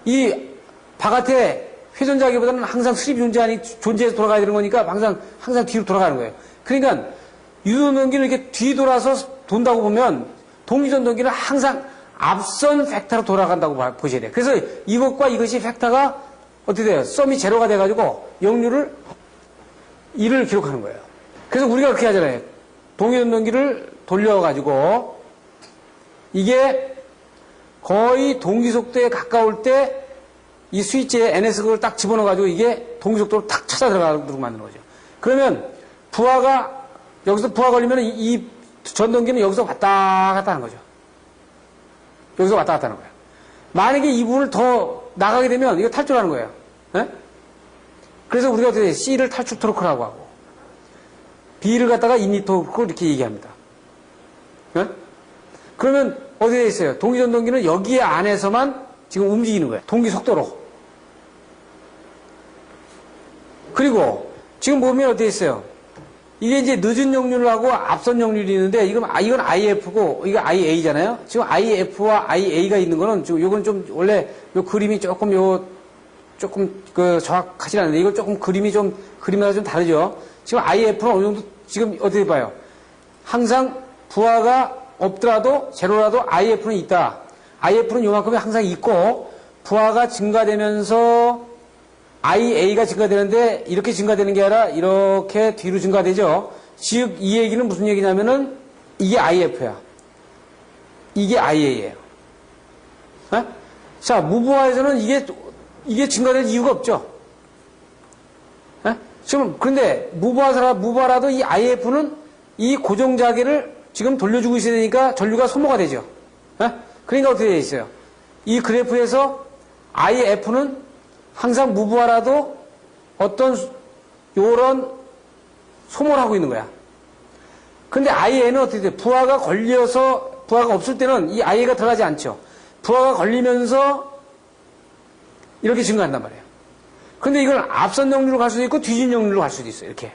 이 바깥에 회전자기보다는 항상 수립이 존재해서 돌아가야 되는 거니까 항상 뒤로 돌아가는 거예요. 그러니까 유동동기는 이렇게 뒤돌아서 돈다고 보면 동기전동기는 항상 앞선 팩터로 돌아간다고 보셔야 돼요. 그래서 이것과 이것이 팩터가 어떻게 돼요? 썸이 제로가 돼가지고 역류를 1을 기록하는 거예요. 그래서 우리가 그렇게 하잖아요. 동기전동기를 돌려가지고 이게 거의 동기속도에 가까울 때 이 스위치에 NS 그걸 딱 집어넣어가지고 이게 동기속도로 탁 찾아 들어가도록 만드는 거죠. 그러면 여기서 부하 걸리면 이 전동기는 여기서 왔다 갔다 하는 거죠. 여기서 왔다 갔다 하는 거예요. 만약에 이 부분을 더 나가게 되면 이거 탈출하는 거예요. 그래서 우리가 어떻게 C를 탈출 토르크라고 하고 B를 갖다가 인리 토르크 이렇게 얘기합니다. 그러면 어디에 있어요? 동기전동기는 여기에 안에서만 지금 움직이는 거예요. 동기 속도로. 그리고 지금 보면 어디에 있어요? 이게 이제 늦은 역률하고 앞선 역률이 있는데 이건 IF고 이거 IA잖아요. 지금 IF와 IA가 있는 거는 지금 요건 좀 원래 요 그림이 조금 정확하지 않은데 이거 조금 그림마다 좀 다르죠. 지금 IF는 어느 정도 지금 어떻게 봐요? 항상 부하가 없더라도 제로라도 IF는 있다. IF는 요만큼이 항상 있고 부하가 증가되면서 IA가 증가되는데 이렇게 증가되는 게 아니라 이렇게 뒤로 증가되죠. 즉 이 얘기는 무슨 얘기냐면은 이게 IF야. 이게 IA예요. 자, 무부하에서는 이게 증가될 이유가 없죠. 지금 그런데 무부하라도 이 IF는 이 고정자기를 지금 돌려주고 있어야 되니까 전류가 소모가 되죠. 그러니까 어떻게 되어 있어요? 이 그래프에서 IF는 항상 무부하라도 어떤 요런 소모를 하고 있는 거야. 근데 IA는 어떻게 돼? 부하가 없을 때는 이 IA가 들어가지 않죠. 부하가 걸리면서 이렇게 증가한단 말이에요. 근데 이걸 앞선 역류로 갈 수도 있고 뒤진 역류로 갈 수도 있어요. 이렇게.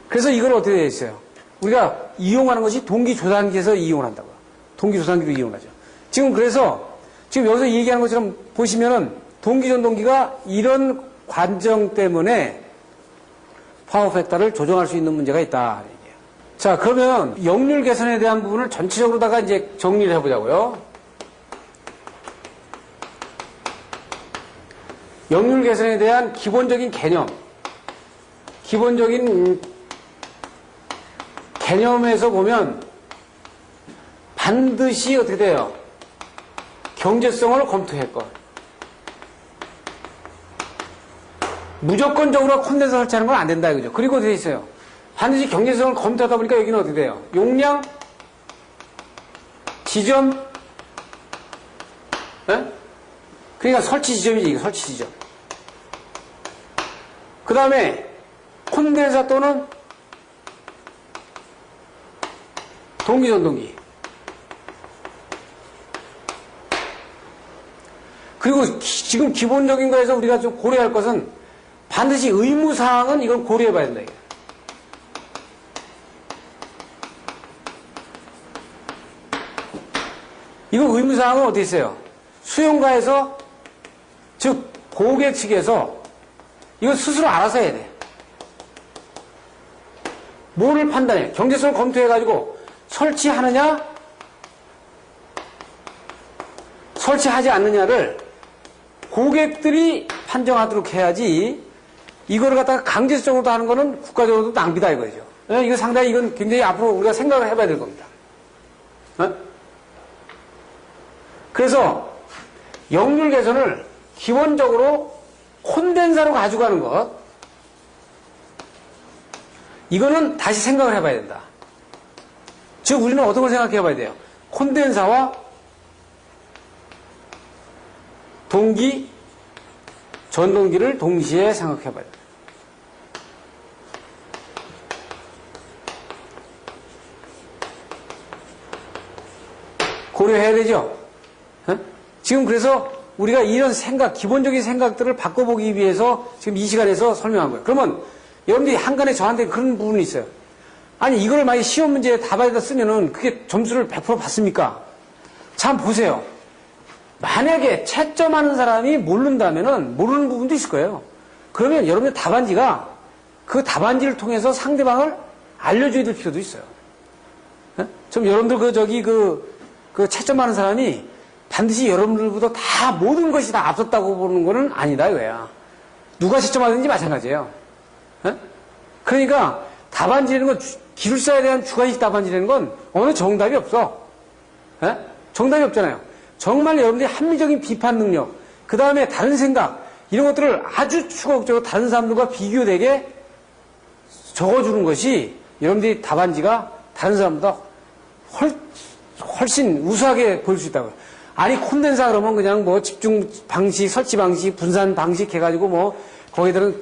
그래서 이걸 어떻게 되어 있어요? 우리가 이용하는 것이 동기조산기에서 이용을 한다고요. 동기조산기로 이용하죠. 지금 여기서 얘기하는 것처럼 보시면은 동기전동기가 이런 관정 때문에 파워 팩터를 조정할 수 있는 문제가 있다. 자, 그러면 역률 개선에 대한 부분을 전체적으로다가 이제 정리를 해보자고요. 역률 개선에 대한 기본적인 개념에서 보면 반드시 어떻게 돼요? 경제성을 검토했건 무조건적으로 콘덴서 설치하는 건 안 된다 이거죠. 그리고 어떻게 있어요? 반드시 경제성을 검토하다 보니까 여기는 어떻게 돼요? 용량, 지점, 그러니까 설치 지점이지, 이거 설치 지점. 그 다음에 콘덴서 또는 동기전동기. 그리고 지금 기본적인 거에서 우리가 좀 고려할 것은 반드시 의무사항은 이걸 고려해 봐야 된다. 이거 의무사항은 어디 있어요? 수용가에서, 즉, 고객 측에서 이거 스스로 알아서 해야 돼. 뭐를 판단해? 경제성을 검토해가지고 설치하느냐, 설치하지 않느냐를 고객들이 판정하도록 해야지 이거를 갖다가 강제성으로 하는 거는 국가적으로도 낭비다 이거죠. 이거 상당히 이건 굉장히 앞으로 우리가 생각을 해봐야 될 겁니다. 그래서 역률 개선을 기본적으로 콘덴사로 가져가는 것, 이거는 다시 생각을 해봐야 된다. 즉 우리는 어떤 걸 생각해 봐야 돼요? 콘덴사와 동기, 전동기를 동시에 생각해 봐야 돼요. 고려해야 되죠? 지금 그래서 우리가 이런 생각, 기본적인 생각들을 바꿔보기 위해서 지금 이 시간에서 설명한 거예요. 그러면 여러분들이 한간에 저한테 그런 부분이 있어요. 아니, 이걸 만약에 시험 문제에 답안에다 쓰면은 그게 점수를 100% 받습니까? 참 보세요. 만약에 채점하는 사람이 모른다면은 모르는 부분도 있을 거예요. 그러면 여러분의 답안지가 그 답안지를 통해서 상대방을 알려줘야 될 필요도 있어요. 좀 여러분들 그 채점하는 사람이 반드시 여러분들보다 다 모든 것이 다 앞섰다고 보는 거는 아니다 이거야. 누가 채점하든지 마찬가지예요. 그러니까 답안지라는 건 기술사에 대한 주관식 답안지라는 건 어느 정답이 없어. 정답이 없잖아요. 정말 여러분들이 합리적인 비판 능력, 그 다음에 다른 생각, 이런 것들을 아주 추가적으로 다른 사람들과 비교되게 적어주는 것이 여러분들이 답안지가 다른 사람보다 훨씬 우수하게 보일 수 있다고요. 아니, 콘덴사 그러면 그냥 뭐 집중 방식, 설치 방식, 분산 방식 해가지고 뭐 거기들은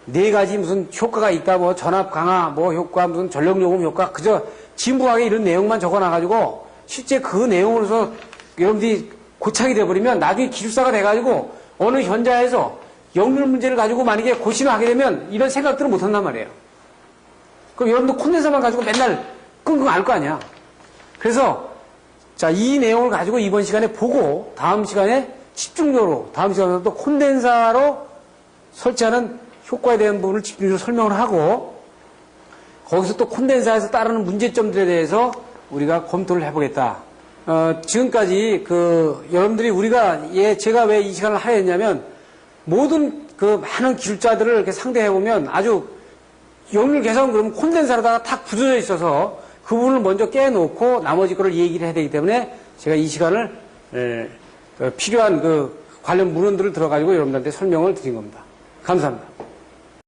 네 가지 무슨 효과가 있다, 뭐 전압 강화, 뭐 효과, 무슨 전력 요금 효과, 그저 진부하게 이런 내용만 적어놔가지고 실제 그 내용으로서 여러분들이 고착이 돼버리면 나중에 기술사가 돼가지고 어느 현장에서 역률 문제를 가지고 만약에 고시를 하게 되면 이런 생각들을 못 한단 말이에요. 그럼 여러분들 콘덴사만 가지고 맨날 끙끙 앓을 거 아니야. 그래서 자, 이 내용을 가지고 이번 시간에 보고 다음 시간에 집중적으로 다음 시간에 또 콘덴사로 설치하는 효과에 대한 부분을 집중적으로 설명을 하고 거기서 또 콘덴사에서 따르는 문제점들에 대해서 우리가 검토를 해보겠다. 지금까지 여러분들이 제가 왜 이 시간을 하려 했냐면 모든 많은 기술자들을 이렇게 상대해보면 아주 역률 개선 그러면 콘덴사로다가 탁 굳어져 있어서 그 부분을 먼저 깨놓고 나머지 거를 얘기를 해야 되기 때문에 제가 이 시간을 필요한 관련 문헌들을 들어가지고 여러분들한테 설명을 드린 겁니다. 감사합니다.